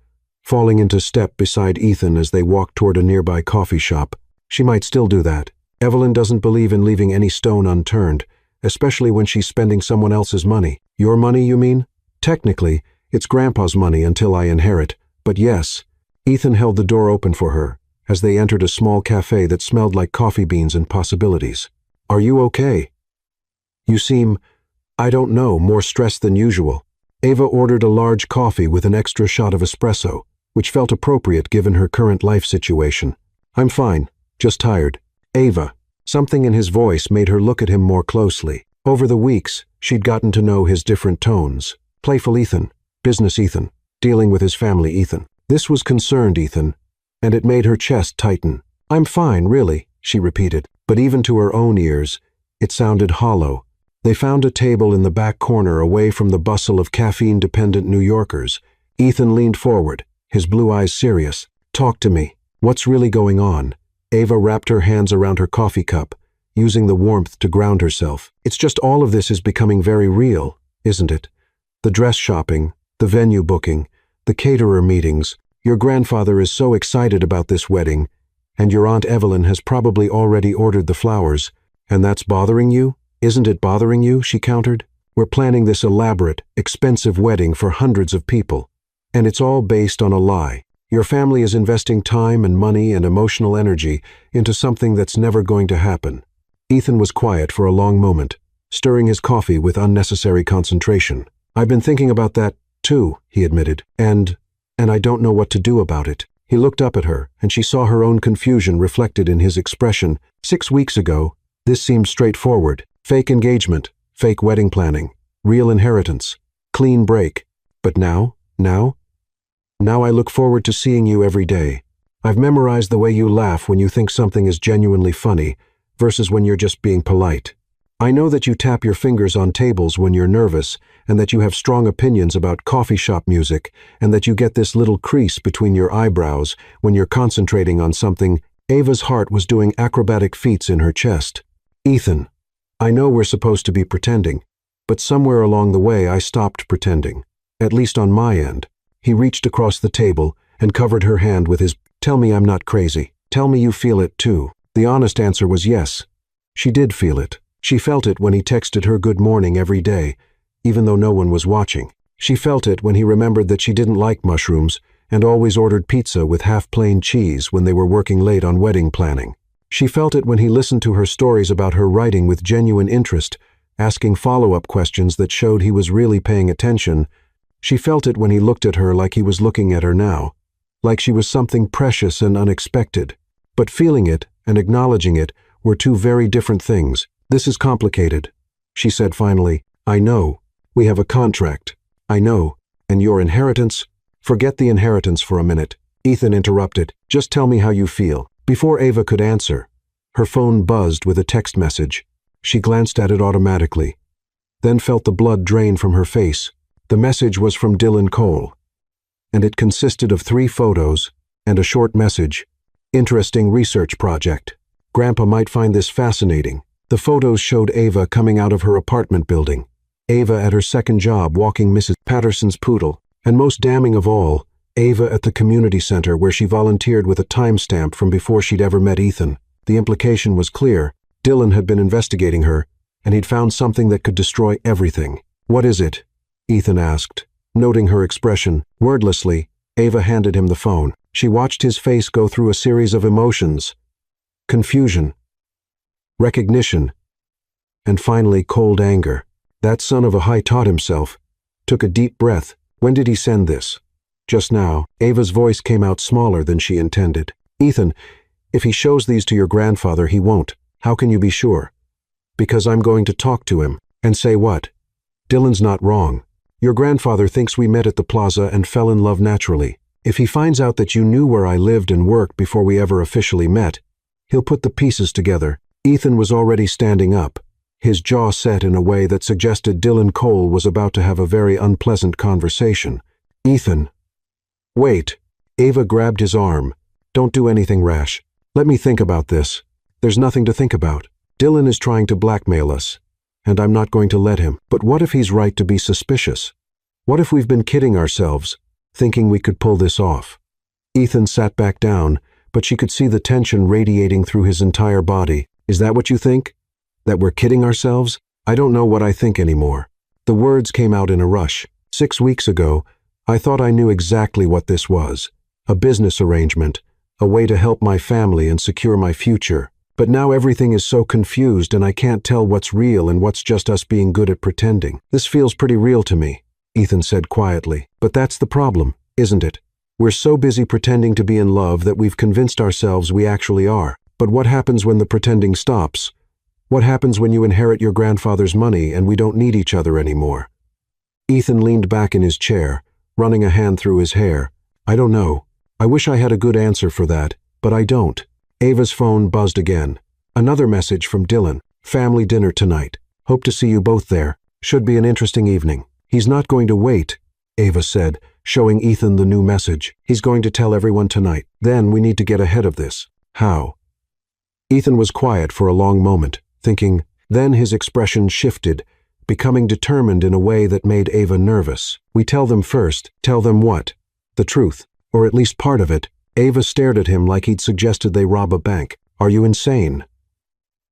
falling into step beside Ethan as they walked toward a nearby coffee shop. "She might still do that. Evelyn doesn't believe in leaving any stone unturned, especially when she's spending someone else's money." "Your money, you mean?" "Technically, it's Grandpa's money until I inherit, but yes." Ethan held the door open for her as they entered a small cafe that smelled like coffee beans and possibilities. "Are you okay? You seem I don't know, more stressed than usual. Ava ordered a large coffee with an extra shot of espresso, which felt appropriate given her current life situation. I'm fine, just tired. Ava. Something in his voice made her look at him more closely. Over the weeks, she'd gotten to know his different tones. Playful Ethan, business Ethan, dealing with his family Ethan. This was concerned Ethan, and it made her chest tighten. I'm fine, really, she repeated, but even to her own ears, it sounded hollow. They found a table in the back corner away from the bustle of caffeine-dependent New Yorkers. Ethan leaned forward, his blue eyes serious. Talk to me. What's really going on? Ava wrapped her hands around her coffee cup, using the warmth to ground herself. It's just all of this is becoming very real, isn't it? The dress shopping, the venue booking, the caterer meetings. Your grandfather is so excited about this wedding, and your Aunt Evelyn has probably already ordered the flowers. And that's bothering you? Isn't it bothering you? She countered. We're planning this elaborate, expensive wedding for hundreds of people. And it's all based on a lie. Your family is investing time and money and emotional energy into something that's never going to happen. Ethan was quiet for a long moment, stirring his coffee with unnecessary concentration. I've been thinking about that, too, he admitted, and I don't know what to do about it. He looked up at her, and she saw her own confusion reflected in his expression. 6 weeks ago, this seemed straightforward. Fake engagement, fake wedding planning, real inheritance, clean break. But now I look forward to seeing you every day. I've memorized the way you laugh when you think something is genuinely funny versus when you're just being polite. I know that you tap your fingers on tables when you're nervous and that you have strong opinions about coffee shop music and that you get this little crease between your eyebrows when you're concentrating on something. Ava's heart was doing acrobatic feats in her chest. Ethan, I know we're supposed to be pretending, but somewhere along the way I stopped pretending, at least on my end. He reached across the table and covered her hand with his, tell me I'm not crazy. Tell me you feel it too. The honest answer was yes. She did feel it. She felt it when he texted her good morning every day, even though no one was watching. She felt it when he remembered that she didn't like mushrooms and always ordered pizza with half-plain cheese when they were working late on wedding planning. She felt it when he listened to her stories about her writing with genuine interest, asking follow-up questions that showed he was really paying attention. She felt it when he looked at her like he was looking at her now, like she was something precious and unexpected. But feeling it and acknowledging it were two very different things. This is complicated, she said finally. I know. We have a contract. I know. And your inheritance? Forget the inheritance for a minute. Ethan interrupted. Just tell me how you feel. Before Ava could answer, her phone buzzed with a text message. She glanced at it automatically, then felt the blood drain from her face. The message was from Dylan Cole, and it consisted of 3 photos and a short message. Interesting research project. Grandpa might find this fascinating. The photos showed Ava coming out of her apartment building, Ava at her second job walking Mrs. Patterson's poodle, and most damning of all, Ava at the community center where she volunteered with a timestamp from before she'd ever met Ethan. The implication was clear. Dylan had been investigating her, and he'd found something that could destroy everything. What is it? Ethan asked, noting her expression. Wordlessly, Ava handed him the phone. She watched his face go through a series of emotions. Confusion, recognition, and finally cold anger. That son of a high taught himself. Took a deep breath. When did he send this? Just now. Ava's voice came out smaller than she intended. Ethan, if he shows these to your grandfather, he won't. How can you be sure? Because I'm going to talk to him. And say what? Dylan's not wrong. Your grandfather thinks we met at the plaza and fell in love naturally. If he finds out that you knew where I lived and worked before we ever officially met, he'll put the pieces together. Ethan was already standing up, his jaw set in a way that suggested Dylan Cole was about to have a very unpleasant conversation. Ethan. Wait. Ava grabbed his arm. Don't do anything rash. Let me think about this. There's nothing to think about. Dylan is trying to blackmail us, and I'm not going to let him. But what if he's right to be suspicious? What if we've been kidding ourselves, thinking we could pull this off? Ethan sat back down, but she could see the tension radiating through his entire body. Is that what you think? That we're kidding ourselves? I don't know what I think anymore. The words came out in a rush. 6 weeks ago, I thought I knew exactly what this was. A business arrangement, a way to help my family and secure my future. But now everything is so confused and I can't tell what's real and what's just us being good at pretending. This feels pretty real to me, Ethan said quietly. But that's the problem, isn't it? We're so busy pretending to be in love that we've convinced ourselves we actually are. But what happens when the pretending stops? What happens when you inherit your grandfather's money and we don't need each other anymore? Ethan leaned back in his chair, running a hand through his hair. I don't know. I wish I had a good answer for that, but I don't. Ava's phone buzzed again. Another message from Dylan. Family dinner tonight. Hope to see you both there. Should be an interesting evening. He's not going to wait, Ava said, showing Ethan the new message. He's going to tell everyone tonight. Then we need to get ahead of this. How? Ethan was quiet for a long moment, thinking. Then his expression shifted, becoming determined in a way that made Ava nervous. We tell them first. Tell them what? The truth, or at least part of it. Ava stared at him like he'd suggested they rob a bank. Are you insane?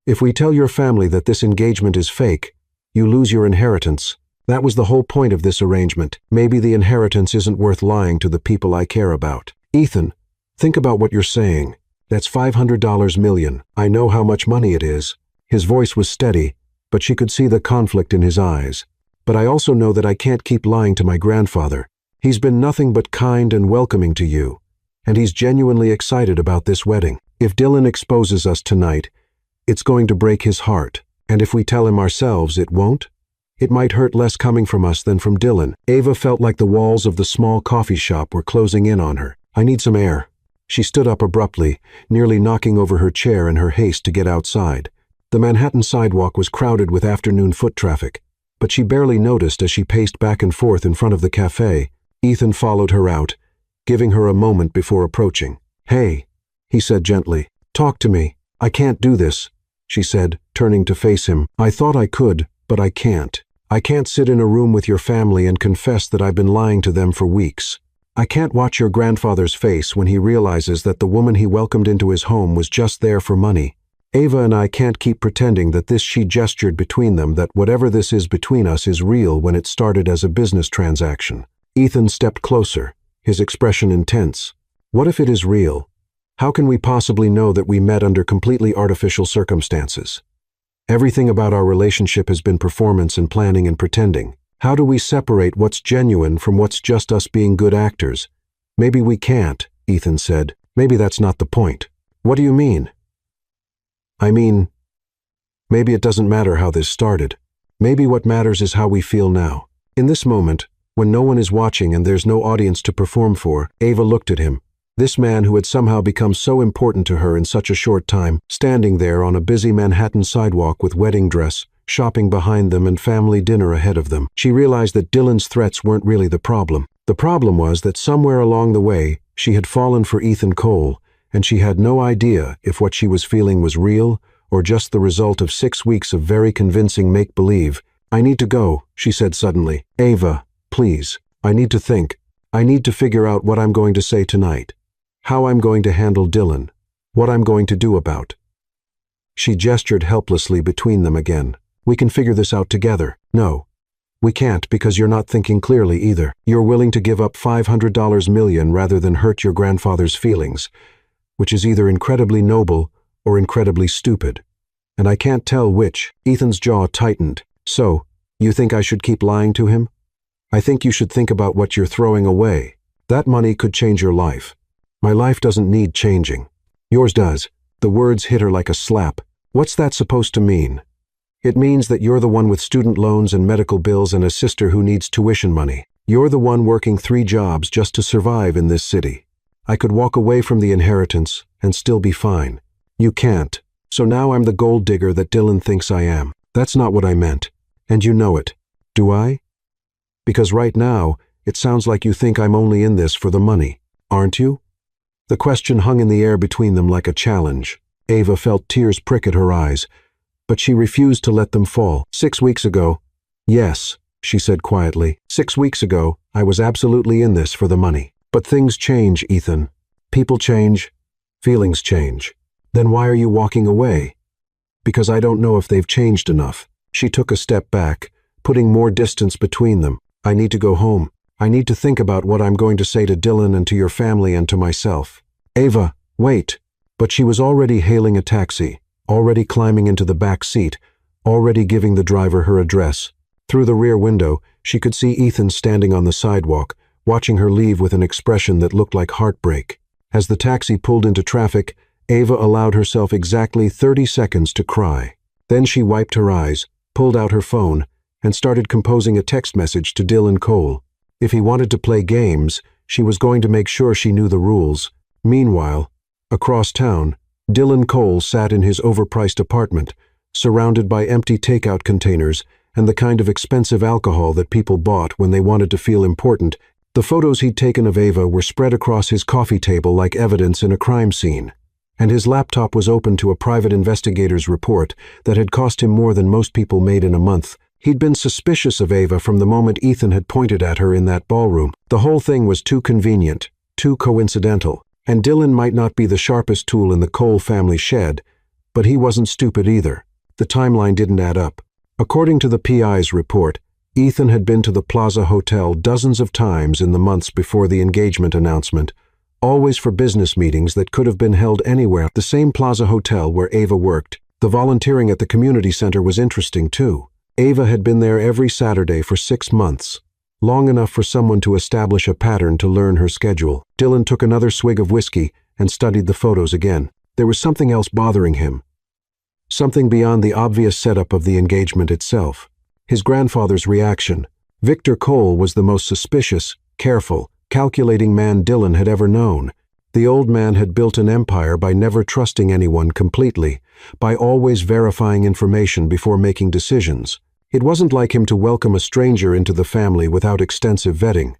If we tell your family that this engagement is fake, you lose your inheritance. That was the whole point of this arrangement. Maybe the inheritance isn't worth lying to the people I care about. Ethan, think about what you're saying. That's $500 million. I know how much money it is. His voice was steady, but she could see the conflict in his eyes. But I also know that I can't keep lying to my grandfather. He's been nothing but kind and welcoming to you, and he's genuinely excited about this wedding. If Dylan exposes us tonight, it's going to break his heart. And if we tell him ourselves, it won't? It might hurt less coming from us than from Dylan. Ava felt like the walls of the small coffee shop were closing in on her. I need some air. She stood up abruptly, nearly knocking over her chair in her haste to get outside. The Manhattan sidewalk was crowded with afternoon foot traffic, but she barely noticed as she paced back and forth in front of the cafe. Ethan followed her out, giving her a moment before approaching. Hey, he said gently. Talk to me. I can't do this, she said, turning to face him. I thought I could, but I can't. I can't sit in a room with your family and confess that I've been lying to them for weeks. I can't watch your grandfather's face when he realizes that the woman he welcomed into his home was just there for money. Ava and I can't keep pretending that this she gestured between them, that whatever this is between us is real when it started as a business transaction. Ethan stepped closer, his expression intense. What if it is real? How can we possibly know that we met under completely artificial circumstances? Everything about our relationship has been performance and planning and pretending. How do we separate what's genuine from what's just us being good actors? Maybe we can't, Ethan said. Maybe that's not the point. What do you mean? I mean, maybe it doesn't matter how this started. Maybe what matters is how we feel now. In this moment, when no one is watching and there's no audience to perform for, Ava looked at him. This man who had somehow become so important to her in such a short time, standing there on a busy Manhattan sidewalk with wedding dress, shopping behind them and family dinner ahead of them. She realized that Dylan's threats weren't really the problem. The problem was that somewhere along the way, she had fallen for Ethan Cole, and she had no idea if what she was feeling was real or just the result of 6 weeks of very convincing make-believe. I need to go, she said suddenly. Ava, please, I need to think. I need to figure out what I'm going to say tonight. How I'm going to handle Dylan. What I'm going to do about. She gestured helplessly between them again. We can figure this out together. No, we can't because you're not thinking clearly either. You're willing to give up $500 million rather than hurt your grandfather's feelings, which is either incredibly noble or incredibly stupid. And I can't tell which. Ethan's jaw tightened. So, you think I should keep lying to him? I think you should think about what you're throwing away. That money could change your life. My life doesn't need changing. Yours does. The words hit her like a slap. What's that supposed to mean? It means that you're the one with student loans and medical bills and a sister who needs tuition money. You're the one working 3 jobs just to survive in this city. I could walk away from the inheritance and still be fine. You can't. So now I'm the gold digger that Dylan thinks I am. That's not what I meant. And you know it. Do I? Because right now, it sounds like you think I'm only in this for the money. Aren't you? The question hung in the air between them like a challenge. Ava felt tears prick at her eyes, but she refused to let them fall. 6 weeks ago, yes, she said quietly. 6 weeks ago, I was absolutely in this for the money. But things change, Ethan. People change. Feelings change. Then why are you walking away? Because I don't know if they've changed enough. She took a step back, putting more distance between them. I need to go home. I need to think about what I'm going to say to Dylan and to your family and to myself. Ava, wait. But she was already hailing a taxi. already climbing into the back seat, already giving the driver her address. Through the rear window, she could see Ethan standing on the sidewalk, watching her leave with an expression that looked like heartbreak. As the taxi pulled into traffic, Ava allowed herself exactly 30 seconds to cry. Then she wiped her eyes, pulled out her phone, and started composing a text message to Dylan Cole. If he wanted to play games, she was going to make sure she knew the rules. Meanwhile, across town, Dylan Cole sat in his overpriced apartment, surrounded by empty takeout containers and the kind of expensive alcohol that people bought when they wanted to feel important. The photos he'd taken of Ava were spread across his coffee table like evidence in a crime scene, and his laptop was open to a private investigator's report that had cost him more than most people made in a month. He'd been suspicious of Ava from the moment Ethan had pointed at her in that ballroom. The whole thing was too convenient, too coincidental, and Dylan might not be the sharpest tool in the Cole family shed, but he wasn't stupid either. The timeline didn't add up. According to the PI's report, Ethan had been to the Plaza Hotel dozens of times in the months before the engagement announcement, always for business meetings that could have been held anywhere. The same Plaza Hotel where Ava worked. The volunteering at the community center was interesting too. Ava had been there every Saturday for 6 months, long enough for someone to establish a pattern to learn her schedule. Dylan took another swig of whiskey and studied the photos again. There was something else bothering him. Something beyond the obvious setup of the engagement itself. His grandfather's reaction. Victor Cole was the most suspicious, careful, calculating man Dylan had ever known. The old man had built an empire by never trusting anyone completely, by always verifying information before making decisions. It wasn't like him to welcome a stranger into the family without extensive vetting.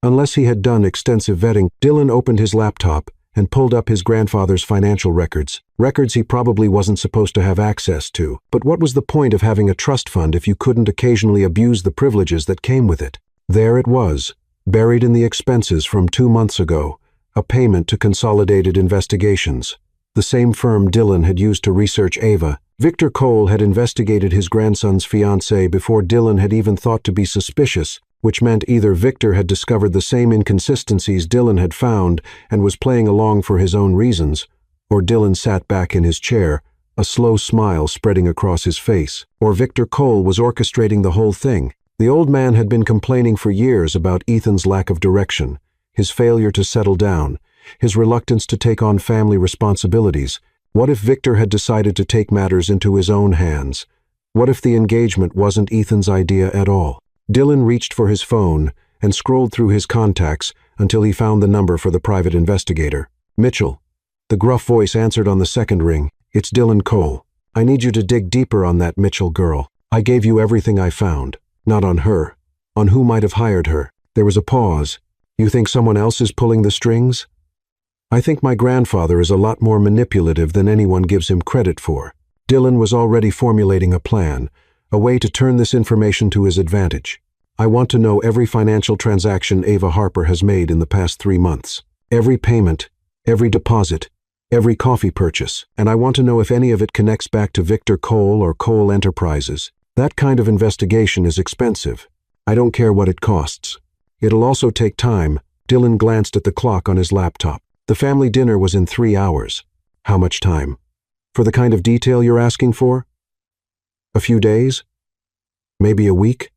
Unless he had done extensive vetting, Dylan opened his laptop and pulled up his grandfather's financial records. Records he probably wasn't supposed to have access to. But what was the point of having a trust fund if you couldn't occasionally abuse the privileges that came with it? There it was, buried in the expenses from 2 months ago, a payment to Consolidated Investigations, the same firm Dylan had used to research Ava. Victor Cole had investigated his grandson's fiancée before Dylan had even thought to be suspicious, which meant either Victor had discovered the same inconsistencies Dylan had found and was playing along for his own reasons, or Dylan sat back in his chair, a slow smile spreading across his face, or Victor Cole was orchestrating the whole thing. The old man had been complaining for years about Ethan's lack of direction, his failure to settle down, his reluctance to take on family responsibilities. What if Victor had decided to take matters into his own hands? What if the engagement wasn't Ethan's idea at all? Dylan reached for his phone and scrolled through his contacts until he found the number for the private investigator. Mitchell. The gruff voice answered on the second ring. It's Dylan Cole. I need you to dig deeper on that Mitchell girl. I gave you everything I found. Not on her. On who might have hired her. There was a pause. You think someone else is pulling the strings? I think my grandfather is a lot more manipulative than anyone gives him credit for. Dylan was already formulating a plan, a way to turn this information to his advantage. I want to know every financial transaction Ava Harper has made in the past 3 months. Every payment, every deposit, every coffee purchase, and I want to know if any of it connects back to Victor Cole or Cole Enterprises. That kind of investigation is expensive. I don't care what it costs. It'll also take time. Dylan glanced at the clock on his laptop. The family dinner was in 3 hours. How much time? For the kind of detail you're asking for? A few days? Maybe a week?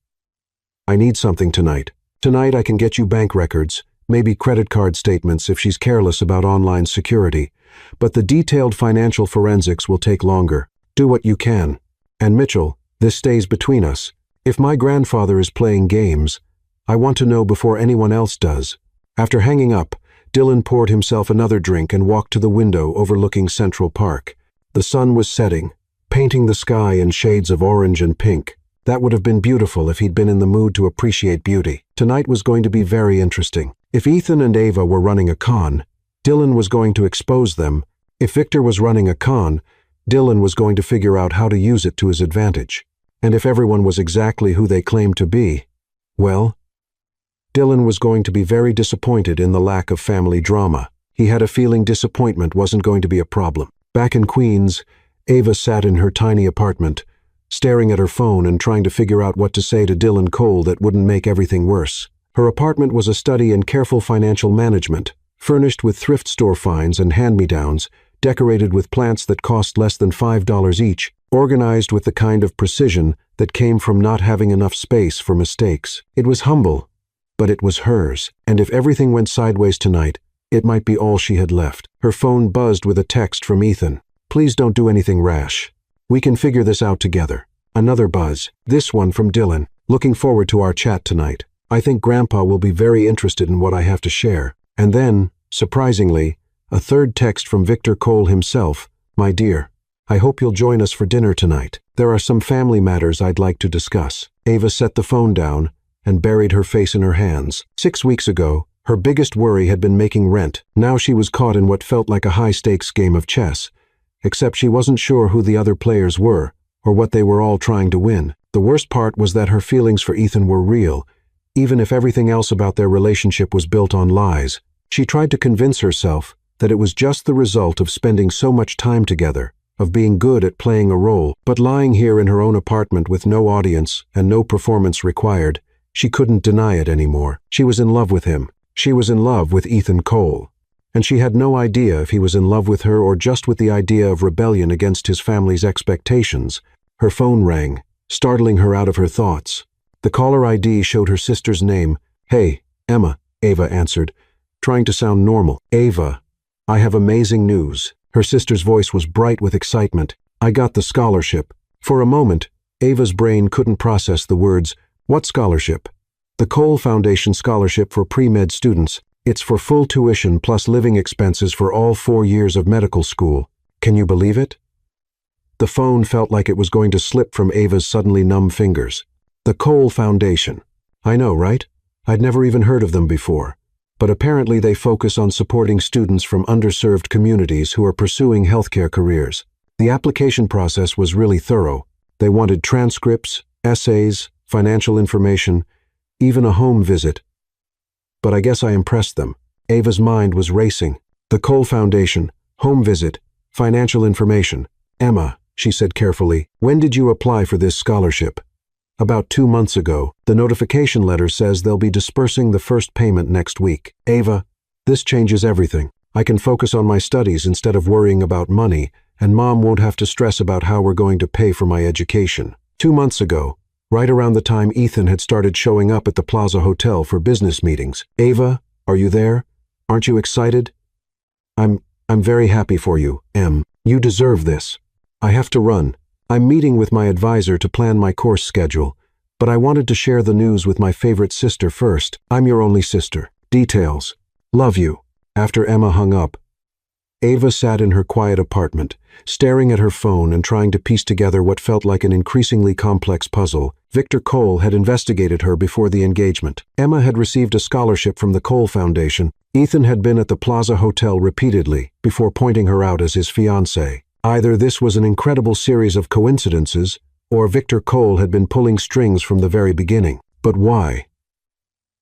I need something tonight. Tonight I can get you bank records, maybe credit card statements if she's careless about online security, but the detailed financial forensics will take longer. Do what you can. And Mitchell, this stays between us. If my grandfather is playing games, I want to know before anyone else does. After hanging up, Dylan poured himself another drink and walked to the window overlooking Central Park. The sun was setting, painting the sky in shades of orange and pink. That would have been beautiful if he'd been in the mood to appreciate beauty. Tonight was going to be very interesting. If Ethan and Ava were running a con, Dylan was going to expose them. If Victor was running a con, Dylan was going to figure out how to use it to his advantage. And if everyone was exactly who they claimed to be, well, Dylan was going to be very disappointed in the lack of family drama. He had a feeling disappointment wasn't going to be a problem. Back in Queens, Ava sat in her tiny apartment, staring at her phone and trying to figure out what to say to Dylan Cole that wouldn't make everything worse. Her apartment was a study in careful financial management. Furnished with thrift store finds and hand-me-downs, decorated with plants that cost less than $5 each, organized with the kind of precision that came from not having enough space for mistakes. It was humble, but it was hers, and if everything went sideways tonight, it might be all she had left. Her phone buzzed with a text from Ethan. "Please don't do anything rash. We can figure this out together." Another buzz, this one from Dylan. "Looking forward to our chat tonight. I think Grandpa will be very interested in what I have to share." And then, surprisingly, a third text from Victor Cole himself. "My dear, I hope you'll join us for dinner tonight. There are some family matters I'd like to discuss." Ava set the phone down and buried her face in her hands. 6 weeks ago, her biggest worry had been making rent. Now she was caught in what felt like a high-stakes game of chess, except she wasn't sure who the other players were or what they were all trying to win. The worst part was that her feelings for Ethan were real, even if everything else about their relationship was built on lies. She tried to convince herself that it was just the result of spending so much time together, of being good at playing a role, but lying here in her own apartment with no audience and no performance required, she couldn't deny it anymore. She was in love with him. She was in love with Ethan Cole. And she had no idea if he was in love with her or just with the idea of rebellion against his family's expectations. Her phone rang, startling her out of her thoughts. The caller ID showed her sister's name. "Hey, Emma," Ava answered, trying to sound normal. "Ava, I have amazing news." Her sister's voice was bright with excitement. "I got the scholarship." For a moment, Ava's brain couldn't process the words. "What scholarship?" "The Cole Foundation Scholarship for Pre-Med Students. It's for full tuition plus living expenses for all 4 years of medical school. Can you believe it?" The phone felt like it was going to slip from Ava's suddenly numb fingers. The Cole Foundation. I know, right? I'd never even heard of them before. But apparently they focus on supporting students from underserved communities who are pursuing healthcare careers. The application process was really thorough. They wanted transcripts, essays, financial information, even a home visit. But I guess I impressed them. Ava's mind was racing. The Cole Foundation, home visit, financial information. "Emma," she said carefully, "when did you apply for this scholarship?" "About 2 months ago. The notification letter says they'll be dispersing the first payment next week." "Ava, this changes everything. I can focus on my studies instead of worrying about money, and Mom won't have to stress about how we're going to pay for my education." 2 months ago, right around the time Ethan had started showing up at the Plaza Hotel for business meetings. "Ava, are you there? Aren't you excited?" I'm very happy for you, Em. You deserve this. I have to run. I'm meeting with my advisor to plan my course schedule, but I wanted to share the news with my favorite sister first. I'm your only sister. Details. Love you." After Emma hung up, Ava sat in her quiet apartment, staring at her phone and trying to piece together what felt like an increasingly complex puzzle. Victor Cole had investigated her before the engagement. Emma had received a scholarship from the Cole Foundation. Ethan had been at the Plaza Hotel repeatedly before pointing her out as his fiancée. Either this was an incredible series of coincidences, or Victor Cole had been pulling strings from the very beginning. But why?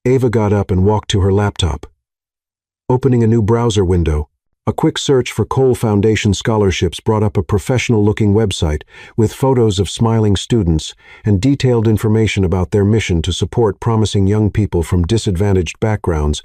Ava got up and walked to her laptop. Opening a new browser window, a quick search for Cole Foundation scholarships brought up a professional-looking website with photos of smiling students and detailed information about their mission to support promising young people from disadvantaged backgrounds.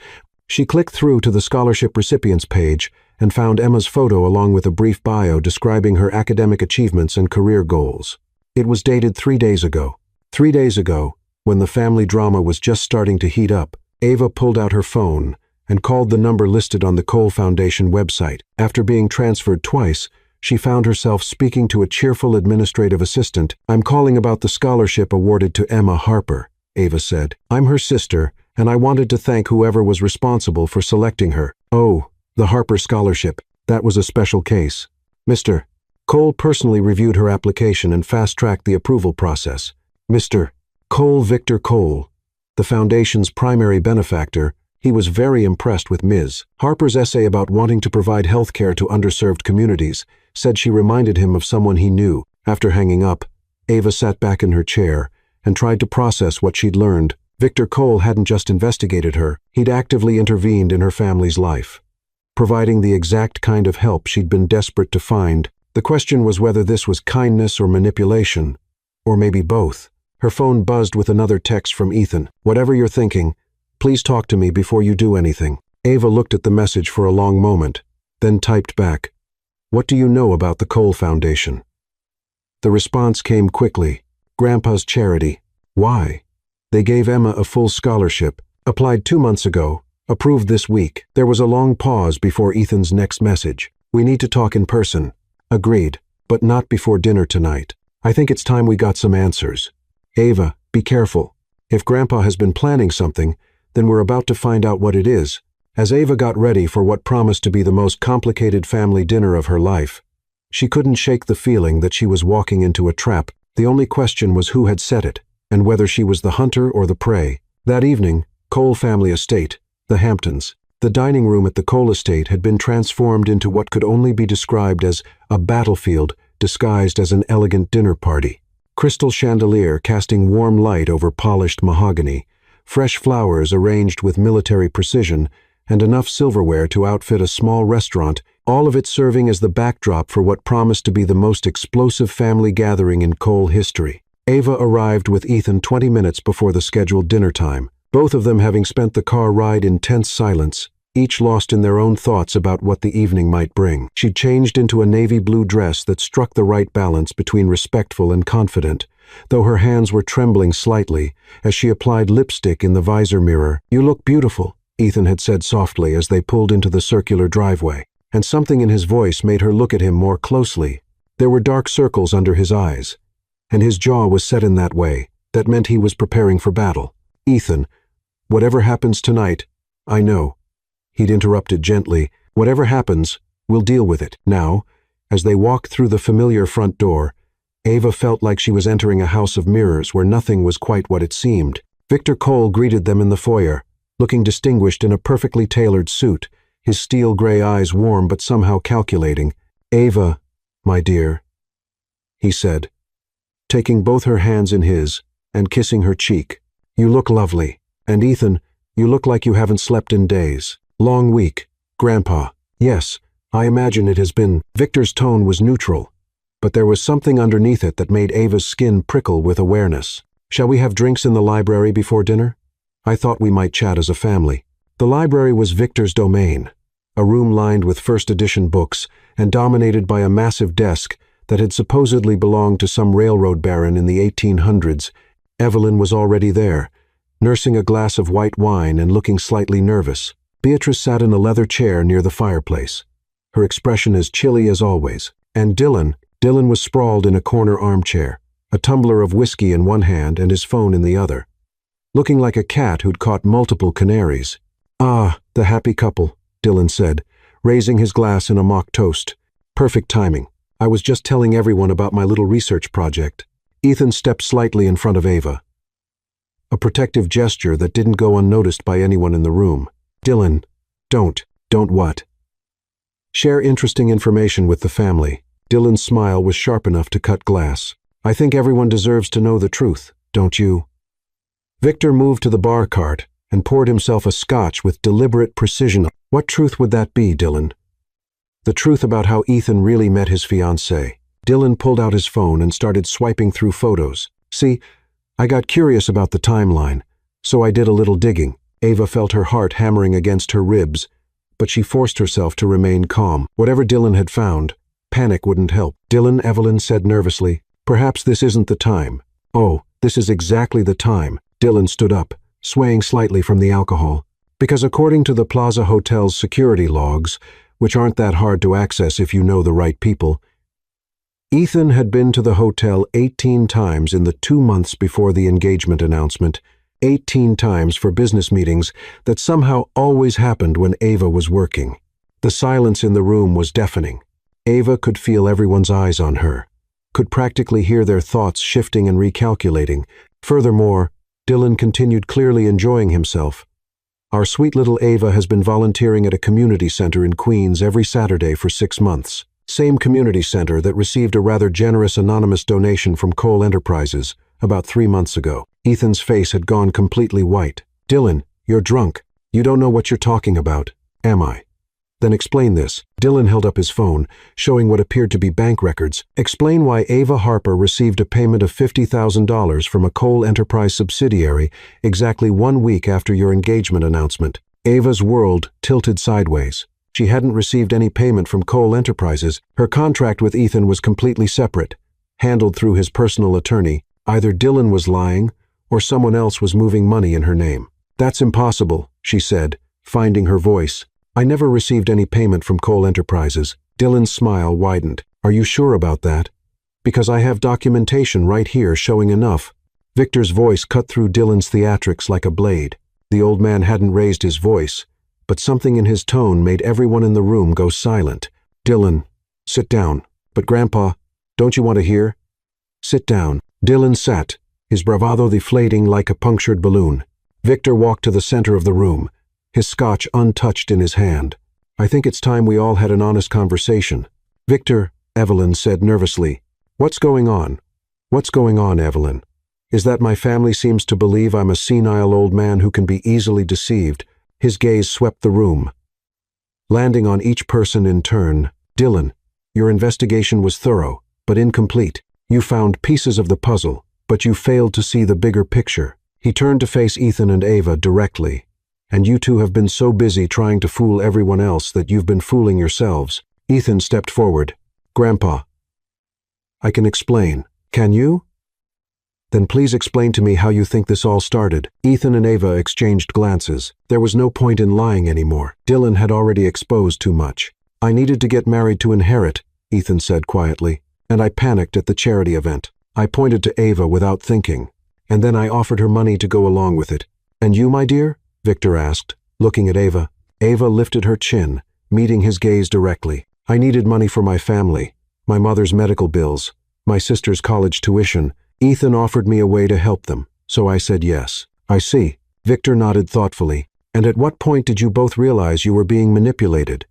She clicked through to the scholarship recipients page and found Emma's photo along with a brief bio describing her academic achievements and career goals. It was dated 3 days ago. 3 days ago, when the family drama was just starting to heat up, Ava pulled out her phone and called the number listed on the Cole Foundation website. After being transferred twice, she found herself speaking to a cheerful administrative assistant. "I'm calling about the scholarship awarded to Emma Harper," Ava said. "I'm her sister, and I wanted to thank whoever was responsible for selecting her." "Oh, the Harper Scholarship. That was a special case. Mr. Cole personally reviewed her application and fast-tracked the approval process. Mr. Cole Victor Cole, the Foundation's primary benefactor, he was very impressed with Ms. Harper's essay about wanting to provide health care to underserved communities, said she reminded him of someone he knew. After hanging up, Ava sat back in her chair and tried to process what she'd learned. Victor Cole hadn't just investigated her, he'd actively intervened in her family's life, providing the exact kind of help she'd been desperate to find. The question was whether this was kindness or manipulation, or maybe both. Her phone buzzed with another text from Ethan. "Whatever you're thinking, please talk to me before you do anything." Ava looked at the message for a long moment, then typed back, What do you know about the Cole Foundation? The response came quickly. Grandpa's charity. Why? They gave Emma a full scholarship, applied 2 months ago, approved this week. There was a long pause before Ethan's next message. We need to talk in person. Agreed, but not before dinner tonight. I think it's time we got some answers. Ava, be careful. If Grandpa has been planning something, then we're about to find out what it is. As Ava got ready for what promised to be the most complicated family dinner of her life, she couldn't shake the feeling that she was walking into a trap. The only question was who had set it, and whether she was the hunter or the prey. That evening, Cole family estate, the Hamptons. The dining room at the Cole estate had been transformed into what could only be described as a battlefield disguised as an elegant dinner party. Crystal chandelier casting warm light over polished mahogany, fresh flowers arranged with military precision, and enough silverware to outfit a small restaurant, all of it serving as the backdrop for what promised to be the most explosive family gathering in Cole history. Ava arrived with Ethan 20 minutes before the scheduled dinner time, both of them having spent the car ride in tense silence, each lost in their own thoughts about what the evening might bring. She'd changed into a navy blue dress that struck the right balance between respectful and confident, though her hands were trembling slightly as she applied lipstick in the visor mirror. "You look beautiful," Ethan had said softly as they pulled into the circular driveway, and something in his voice made her look at him more closely. There were dark circles under his eyes, and his jaw was set in that way. That meant he was preparing for battle. "Ethan, whatever happens tonight, I know." He'd interrupted gently. "Whatever happens, we'll deal with it." Now, as they walked through the familiar front door, Ava felt like she was entering a house of mirrors where nothing was quite what it seemed. Victor Cole greeted them in the foyer, looking distinguished in a perfectly tailored suit, his steel gray eyes warm but somehow calculating. "Ava, my dear," he said, taking both her hands in his and kissing her cheek. "You look lovely. And Ethan, you look like you haven't slept in days. Long week, Grandpa." "Yes, I imagine it has been." Victor's tone was neutral, but there was something underneath it that made Ava's skin prickle with awareness. "Shall we have drinks in the library before dinner? I thought we might chat as a family." The library was Victor's domain, a room lined with first-edition books and dominated by a massive desk that had supposedly belonged to some railroad baron in the 1800s. Evelyn was already there, nursing a glass of white wine and looking slightly nervous. Beatrice sat in a leather chair near the fireplace, her expression as chilly as always. And Dylan was sprawled in a corner armchair, a tumbler of whiskey in one hand and his phone in the other, looking like a cat who'd caught multiple canaries. "Ah, the happy couple," Dylan said, raising his glass in a mock toast. "Perfect timing. I was just telling everyone about my little research project." Ethan stepped slightly in front of Ava, a protective gesture that didn't go unnoticed by anyone in the room. "Dylan, don't what?" "Share interesting information with the family." Dylan's smile was sharp enough to cut glass. "I think everyone deserves to know the truth, don't you?" Victor moved to the bar cart and poured himself a scotch with deliberate precision. "What truth would that be, Dylan?" "The truth about how Ethan really met his fiancée." Dylan pulled out his phone and started swiping through photos. "See, I got curious about the timeline, so I did a little digging." Ava felt her heart hammering against her ribs, but she forced herself to remain calm. Whatever Dylan had found, panic wouldn't help. "Dylan," Evelyn said nervously, "perhaps this isn't the time." "Oh, this is exactly the time." Dylan stood up, swaying slightly from the alcohol. "Because according to the Plaza Hotel's security logs, which aren't that hard to access if you know the right people, Ethan had been to the hotel 18 times in the 2 months before the engagement announcement, 18 times for business meetings that somehow always happened when Ava was working. The silence in the room was deafening. Ava could feel everyone's eyes on her, could practically hear their thoughts shifting and recalculating. Furthermore, Dylan continued clearly enjoying himself. "Our sweet little Ava has been volunteering at a community center in Queens every Saturday for 6 months. Same community center that received a rather generous anonymous donation from Cole Enterprises about 3 months ago." Ethan's face had gone completely white. "Dylan, you're drunk. You don't know what you're talking about." "Am I?" "Then explain this." Dylan held up his phone, showing what appeared to be bank records. "Explain why Ava Harper received a payment of $50,000 from a Cole Enterprise subsidiary exactly 1 week after your engagement announcement." Ava's world tilted sideways. She hadn't received any payment from Cole Enterprises. Her contract with Ethan was completely separate, handled through his personal attorney. Either Dylan was lying, or someone else was moving money in her name. "That's impossible," she said, finding her voice. "I never received any payment from Cole Enterprises." Dylan's smile widened. "Are you sure about that? Because I have documentation right here showing enough." Victor's voice cut through Dylan's theatrics like a blade. The old man hadn't raised his voice, but something in his tone made everyone in the room go silent. "Dylan, sit down." "But Grandpa, don't you want to hear?" "Sit down." Dylan sat, his bravado deflating like a punctured balloon. Victor walked to the center of the room, his scotch untouched in his hand. "I think it's time we all had an honest conversation." "Victor," Evelyn said nervously. "What's going on?" "What's going on, Evelyn? Is that my family seems to believe I'm a senile old man who can be easily deceived." His gaze swept the room, landing on each person in turn. "Dylan, your investigation was thorough, but incomplete. You found pieces of the puzzle, but you failed to see the bigger picture." He turned to face Ethan and Ava directly. "And you two have been so busy trying to fool everyone else that you've been fooling yourselves." Ethan stepped forward. "Grandpa, I can explain. Can you?" "Then please explain to me how you think this all started." Ethan and Ava exchanged glances. There was no point in lying anymore. Dylan had already exposed too much. "I needed to get married to inherit," Ethan said quietly, "and I panicked at the charity event. I pointed to Ava without thinking, and then I offered her money to go along with it." "And you, my dear?" Victor asked, looking at Ava. Ava lifted her chin, meeting his gaze directly. "I needed money for my family, my mother's medical bills, my sister's college tuition. Ethan offered me a way to help them, so I said yes." "I see." Victor nodded thoughtfully. "And at what point did you both realize you were being manipulated?"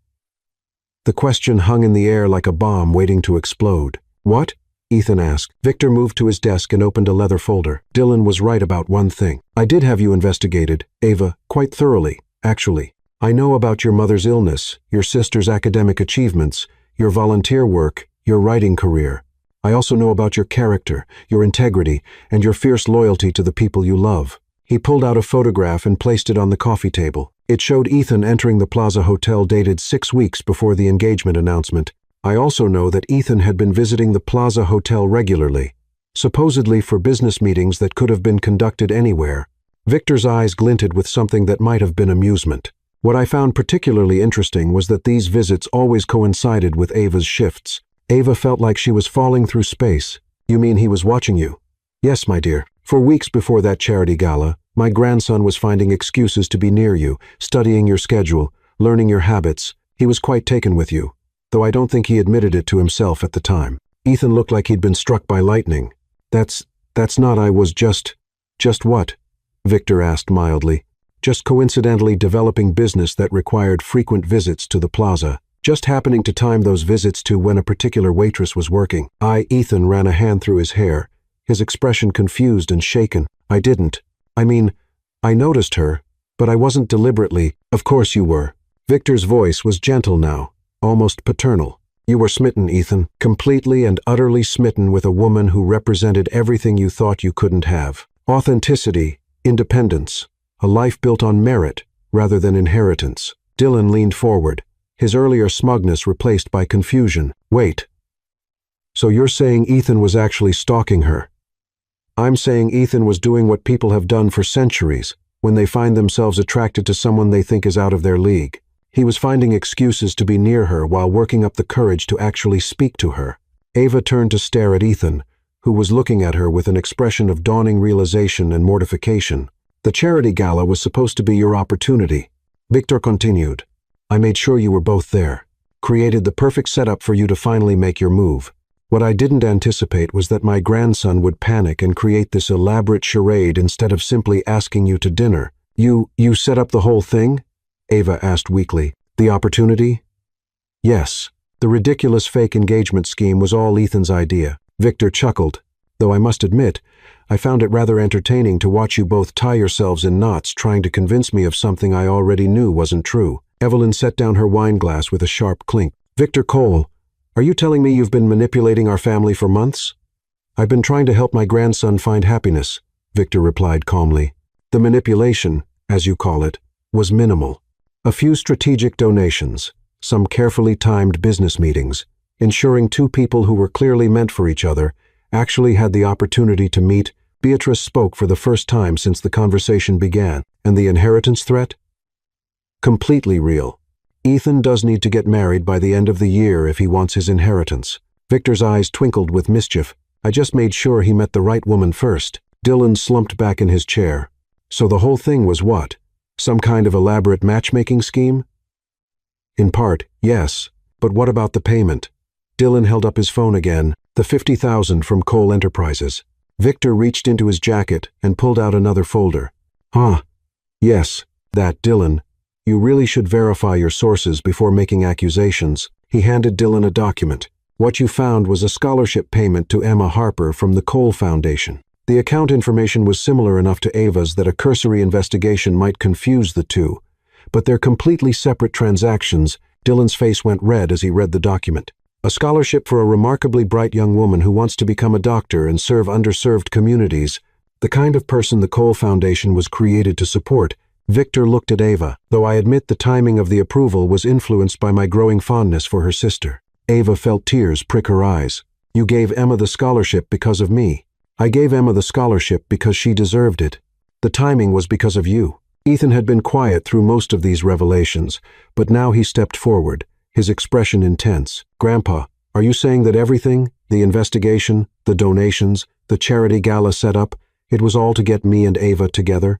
The question hung in the air like a bomb waiting to explode. "What?" Ethan asked. Victor moved to his desk and opened a leather folder. "Dylan was right about one thing. I did have you investigated, Ava, quite thoroughly, actually. I know about your mother's illness, your sister's academic achievements, your volunteer work, your writing career. I also know about your character, your integrity, and your fierce loyalty to the people you love." He pulled out a photograph and placed it on the coffee table. It showed Ethan entering the Plaza Hotel dated 6 weeks before the engagement announcement. "I also know that Ethan had been visiting the Plaza Hotel regularly, supposedly for business meetings that could have been conducted anywhere." Victor's eyes glinted with something that might have been amusement. "What I found particularly interesting was that these visits always coincided with Ava's shifts. Ava felt like she was falling through space." "You mean he was watching you?" "Yes, my dear. For weeks before that charity gala, my grandson was finding excuses to be near you, studying your schedule, learning your habits. He was quite taken with you, though I don't think he admitted it to himself at the time." Ethan looked like he'd been struck by lightning. That's not I was just what?" Victor asked mildly. "Just coincidentally developing business that required frequent visits to the plaza. Just happening to time those visits to when a particular waitress was working." Ethan ran a hand through his hair, his expression confused and shaken. "I didn't. I mean, I noticed her, but I wasn't deliberately." "Of course you were." Victor's voice was gentle now, almost paternal. "You were smitten, Ethan, completely and utterly smitten with a woman who represented everything you thought you couldn't have. Authenticity, independence, a life built on merit rather than inheritance." Dylan leaned forward, his earlier smugness replaced by confusion. "Wait. So you're saying Ethan was actually stalking her?" "I'm saying Ethan was doing what people have done for centuries when they find themselves attracted to someone they think is out of their league. He was finding excuses to be near her while working up the courage to actually speak to her." Ava turned to stare at Ethan, who was looking at her with an expression of dawning realization and mortification. "The charity gala was supposed to be your opportunity," Victor continued. "I made sure you were both there, created the perfect setup for you to finally make your move. What I didn't anticipate was that my grandson would panic and create this elaborate charade instead of simply asking you to dinner." You set up the whole thing?" Ava asked weakly. "The opportunity?" "Yes. The ridiculous fake engagement scheme was all Ethan's idea." Victor chuckled, though I must admit, I found it rather entertaining to watch you both tie yourselves in knots trying to convince me of something I already knew wasn't true. Evelyn set down her wine glass with a sharp clink. "Victor Cole, are you telling me you've been manipulating our family for months?" "I've been trying to help my grandson find happiness," Victor replied calmly. "The manipulation, as you call it, was minimal. A few strategic donations, some carefully timed business meetings, ensuring two people who were clearly meant for each other actually had the opportunity to meet. Beatrice spoke for the first time since the conversation began. And the inheritance threat? Completely real. Ethan does need to get married by the end of the year if he wants his inheritance. Victor's eyes twinkled with mischief. I just made sure he met the right woman first. Dylan slumped back in his chair. So the whole thing was what? Some kind of elaborate matchmaking scheme? In part, yes. But what about the payment? Dylan held up his phone again. The $50,000 from Cole Enterprises. Victor reached into his jacket and pulled out another folder. Huh. Yes, that, Dylan. You really should verify your sources before making accusations. He handed Dylan a document. What you found was a scholarship payment to Emma Harper from the Cole Foundation. The account information was similar enough to Ava's that a cursory investigation might confuse the two, but they're completely separate transactions. Dylan's face went red as he read the document. A scholarship for a remarkably bright young woman who wants to become a doctor and serve underserved communities, the kind of person the Cole Foundation was created to support. Victor looked at Ava, though I admit the timing of the approval was influenced by my growing fondness for her sister. Ava felt tears prick her eyes. You gave Emma the scholarship because of me. I gave Emma the scholarship because she deserved it. The timing was because of you. Ethan had been quiet through most of these revelations, but now he stepped forward, his expression intense. Grandpa, are you saying that everything, the investigation, the donations, the charity gala setup, it was all to get me and Ava together?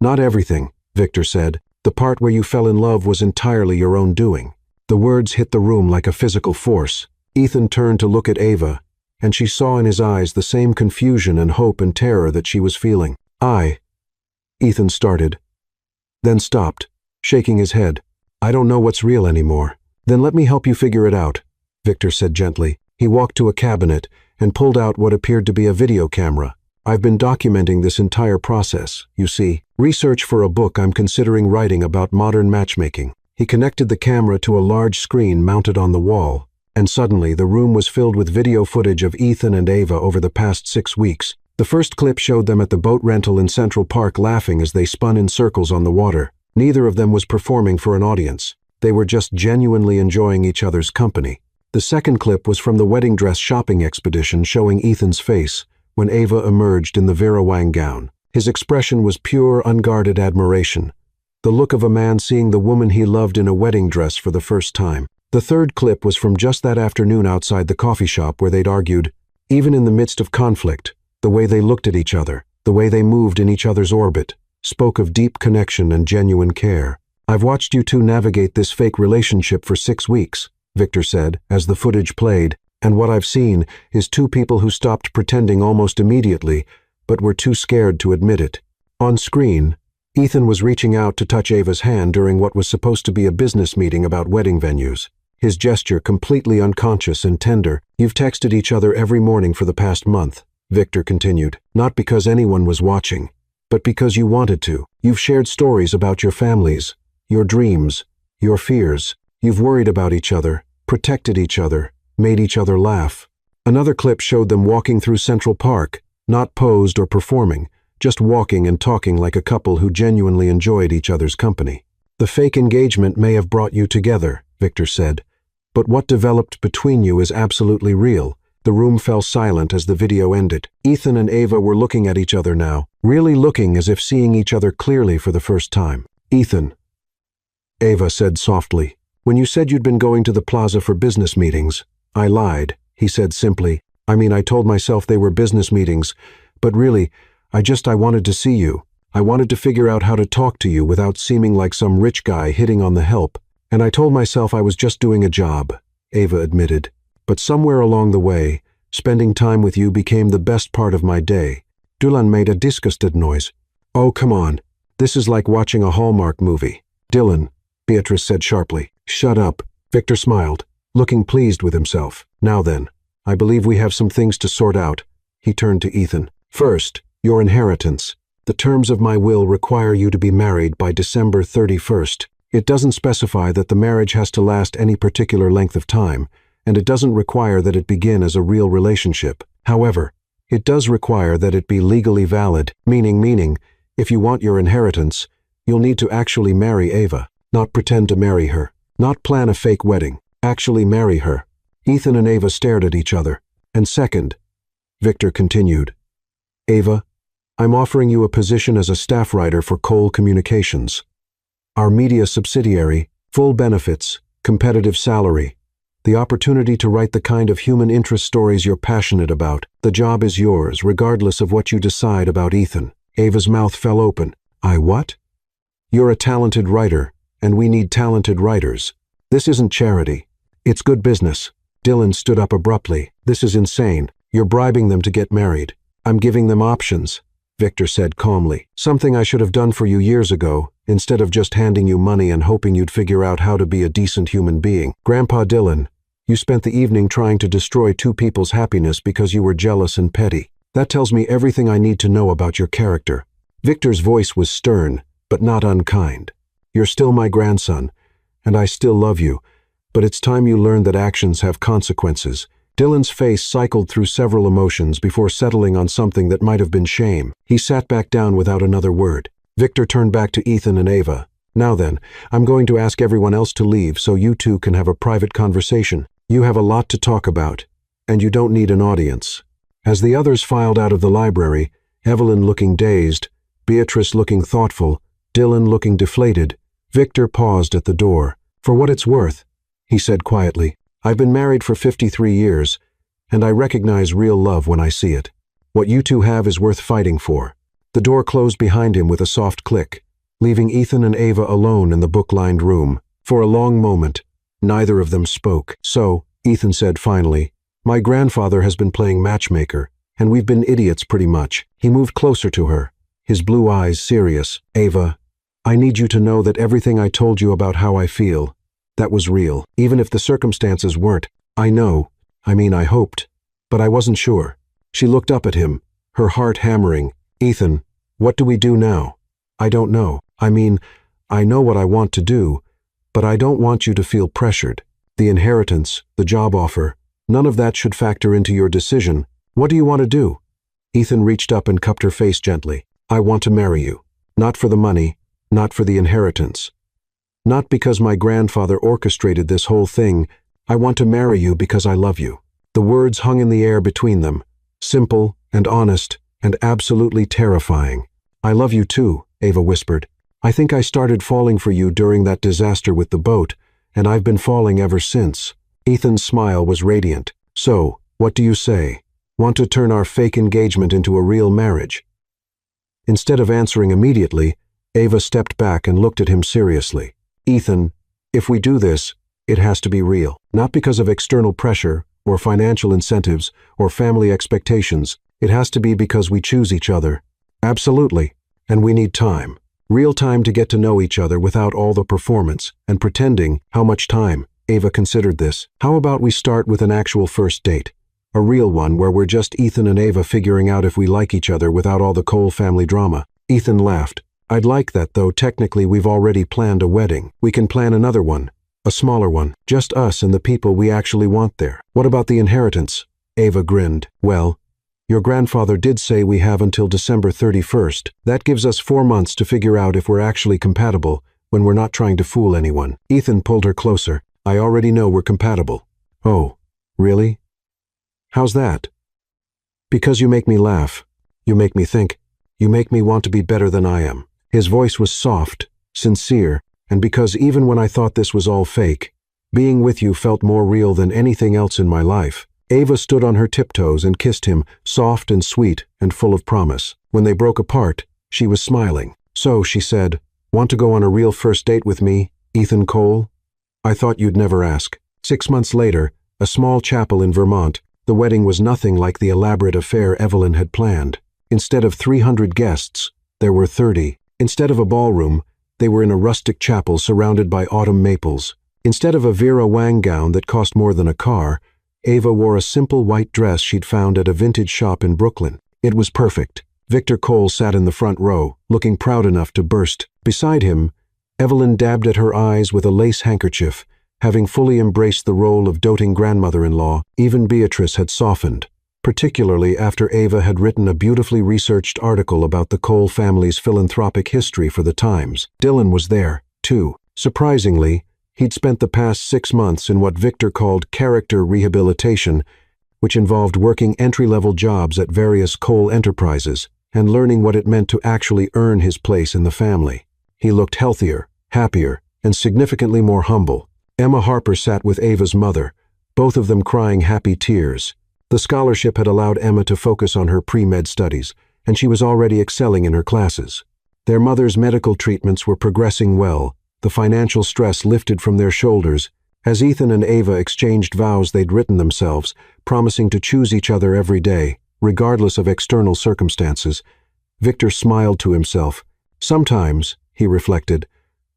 Not everything, Victor said. The part where you fell in love was entirely your own doing. The words hit the room like a physical force. Ethan turned to look at Ava, and she saw in his eyes the same confusion and hope and terror that she was feeling. Ethan started, then stopped, shaking his head. I don't know what's real anymore. Then let me help you figure it out, Victor said gently. He walked to a cabinet and pulled out what appeared to be a video camera. I've been documenting this entire process, you see. Research for a book I'm considering writing about modern matchmaking. He connected the camera to a large screen mounted on the wall, and suddenly the room was filled with video footage of Ethan and Ava over the past 6 weeks. The first clip showed them at the boat rental in Central Park laughing as they spun in circles on the water. Neither of them was performing for an audience. They were just genuinely enjoying each other's company. The second clip was from the wedding dress shopping expedition showing Ethan's face when Ava emerged in the Vera Wang gown. His expression was pure, unguarded admiration, the look of a man seeing the woman he loved in a wedding dress for the first time. The third clip was from just that afternoon outside the coffee shop where they'd argued. Even in the midst of conflict, the way they looked at each other, the way they moved in each other's orbit, spoke of deep connection and genuine care. I've watched you two navigate this fake relationship for 6 weeks, Victor said, as the footage played, and what I've seen is two people who stopped pretending almost immediately, but were too scared to admit it. On screen, Ethan was reaching out to touch Ava's hand during what was supposed to be a business meeting about wedding venues. His gesture completely unconscious and tender. You've texted each other every morning for the past month, Victor continued, not because anyone was watching, but because you wanted to. You've shared stories about your families, your dreams, your fears. You've worried about each other, protected each other, made each other laugh. Another clip showed them walking through Central Park, not posed or performing, just walking and talking like a couple who genuinely enjoyed each other's company. The fake engagement may have brought you together, Victor said, but what developed between you is absolutely real. The room fell silent as the video ended. Ethan and Ava were looking at each other now, really looking as if seeing each other clearly for the first time. Ethan, Ava said softly, when you said you'd been going to the plaza for business meetings, I lied, he said simply. I told myself they were business meetings, but really, I wanted to see you. I wanted to figure out how to talk to you without seeming like some rich guy hitting on the help. And I told myself I was just doing a job, Ava admitted. But somewhere along the way, spending time with you became the best part of my day. Dylan made a disgusted noise. Oh, come on. This is like watching a Hallmark movie. Dylan, Beatrice said sharply. Shut up. Victor smiled, looking pleased with himself. Now then, I believe we have some things to sort out. He turned to Ethan. First, your inheritance. The terms of my will require you to be married by December 31st. It doesn't specify that the marriage has to last any particular length of time, and it doesn't require that it begin as a real relationship. However, it does require that it be legally valid, meaning, if you want your inheritance, you'll need to actually marry Ava, not pretend to marry her. Not plan a fake wedding. Actually marry her. Ethan and Ava stared at each other. And second, Victor continued, Ava, I'm offering you a position as a staff writer for Cole Communications. Our media subsidiary, full benefits, competitive salary. The opportunity to write the kind of human interest stories you're passionate about. The job is yours, regardless of what you decide about Ethan. Ava's mouth fell open. I what? You're a talented writer, and we need talented writers. This isn't charity. It's good business. Dylan stood up abruptly. This is insane. You're bribing them to get married. I'm giving them options, Victor said calmly. Something I should have done for you years ago, instead of just handing you money and hoping you'd figure out how to be a decent human being. Grandpa Dylan, you spent the evening trying to destroy two people's happiness because you were jealous and petty. That tells me everything I need to know about your character. Victor's voice was stern, but not unkind. You're still my grandson, and I still love you, but it's time you learned that actions have consequences. Dylan's face cycled through several emotions before settling on something that might have been shame. He sat back down without another word. Victor turned back to Ethan and Ava. Now then, I'm going to ask everyone else to leave so you two can have a private conversation. You have a lot to talk about, and you don't need an audience. As the others filed out of the library, Evelyn looking dazed, Beatrice looking thoughtful, Dylan looking deflated, Victor paused at the door. For what it's worth, he said quietly, I've been married for 53 years, and I recognize real love when I see it. What you two have is worth fighting for. The door closed behind him with a soft click, leaving Ethan and Ava alone in the book-lined room. For a long moment, neither of them spoke. So, Ethan said finally, my grandfather has been playing matchmaker, and we've been idiots pretty much. He moved closer to her, his blue eyes serious. Ava, I need you to know that everything I told you about how I feel, that was real, even if the circumstances weren't. I hoped, but I wasn't sure. She looked up at him, her heart hammering. Ethan, what do we do now? I don't know. I know what I want to do, but I don't want you to feel pressured. The inheritance, the job offer, none of that should factor into your decision. What do you want to do? Ethan reached up and cupped her face gently. I want to marry you. Not for the money, not for the inheritance. Not because my grandfather orchestrated this whole thing. I want to marry you because I love you. The words hung in the air between them, simple and honest and absolutely terrifying. I love you too, Ava whispered. I think I started falling for you during that disaster with the boat, and I've been falling ever since. Ethan's smile was radiant. So, what do you say? Want to turn our fake engagement into a real marriage? Instead of answering immediately, Ava stepped back and looked at him seriously. Ethan, if we do this, it has to be real. Not because of external pressure, or financial incentives, or family expectations. It has to be because we choose each other. Absolutely. And we need time. Real time to get to know each other without all the performance and pretending. How much time? Ava considered this. How about we start with an actual first date? A real one where we're just Ethan and Ava figuring out if we like each other without all the Cole family drama. Ethan laughed. I'd like that, though technically we've already planned a wedding. We can plan another one. A smaller one. Just us and the people we actually want there. What about the inheritance? Ava grinned. Well, your grandfather did say we have until December 31st. That gives us 4 months to figure out if we're actually compatible when we're not trying to fool anyone. Ethan pulled her closer. I already know we're compatible. Oh, really? How's that? Because you make me laugh. You make me think. You make me want to be better than I am. His voice was soft, sincere, and because even when I thought this was all fake, being with you felt more real than anything else in my life. Ava stood on her tiptoes and kissed him, soft and sweet and full of promise. When they broke apart, she was smiling. So, she said, want to go on a real first date with me, Ethan Cole? I thought you'd never ask. 6 months later, a small chapel in Vermont, the wedding was nothing like the elaborate affair Evelyn had planned. Instead of 300 guests, there were 30. Instead of a ballroom, they were in a rustic chapel surrounded by autumn maples. Instead of a Vera Wang gown that cost more than a car, Ava wore a simple white dress she'd found at a vintage shop in Brooklyn. It was perfect. Victor Cole sat in the front row, looking proud enough to burst. Beside him, Evelyn dabbed at her eyes with a lace handkerchief, having fully embraced the role of doting grandmother-in-law. Even Beatrice had softened, particularly after Ava had written a beautifully researched article about the Cole family's philanthropic history for the Times. Dylan was there, too. Surprisingly, He'd spent the past 6 months in what Victor called character rehabilitation, which involved working entry-level jobs at various coal enterprises and learning what it meant to actually earn his place in the family. He looked healthier, happier, and significantly more humble. Emma Harper sat with Ava's mother, both of them crying happy tears. The scholarship had allowed Emma to focus on her pre-med studies, and she was already excelling in her classes. Their mother's medical treatments were progressing well, the financial stress lifted from their shoulders, as Ethan and Ava exchanged vows they'd written themselves, promising to choose each other every day, regardless of external circumstances. Victor smiled to himself. Sometimes, he reflected,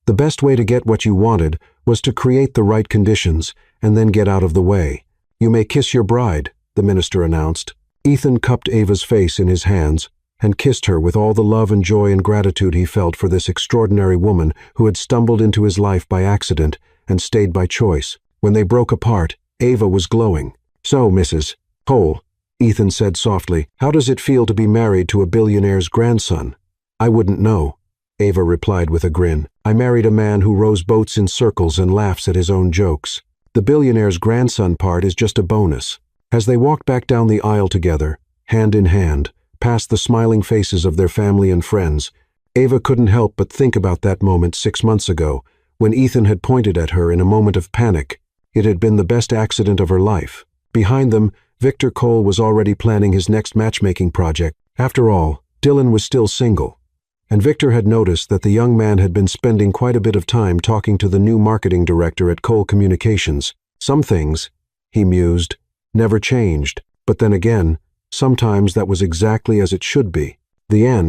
the best way to get what you wanted was to create the right conditions and then get out of the way. "You may kiss your bride," the minister announced. Ethan cupped Ava's face in his hands and kissed her with all the love and joy and gratitude he felt for this extraordinary woman who had stumbled into his life by accident and stayed by choice. When they broke apart, Ava was glowing. "So, Mrs. Cole," Ethan said softly, "how does it feel to be married to a billionaire's grandson?" "I wouldn't know," Ava replied with a grin. "I married a man who rows boats in circles and laughs at his own jokes. The billionaire's grandson part is just a bonus." As they walked back down the aisle together, hand in hand, past the smiling faces of their family and friends, Ava couldn't help but think about that moment 6 months ago, when Ethan had pointed at her in a moment of panic. It had been the best accident of her life. Behind them, Victor Cole was already planning his next matchmaking project. After all, Dylan was still single. And Victor had noticed that the young man had been spending quite a bit of time talking to the new marketing director at Cole Communications. Some things, he mused, never changed, but then again, sometimes that was exactly as it should be. The end.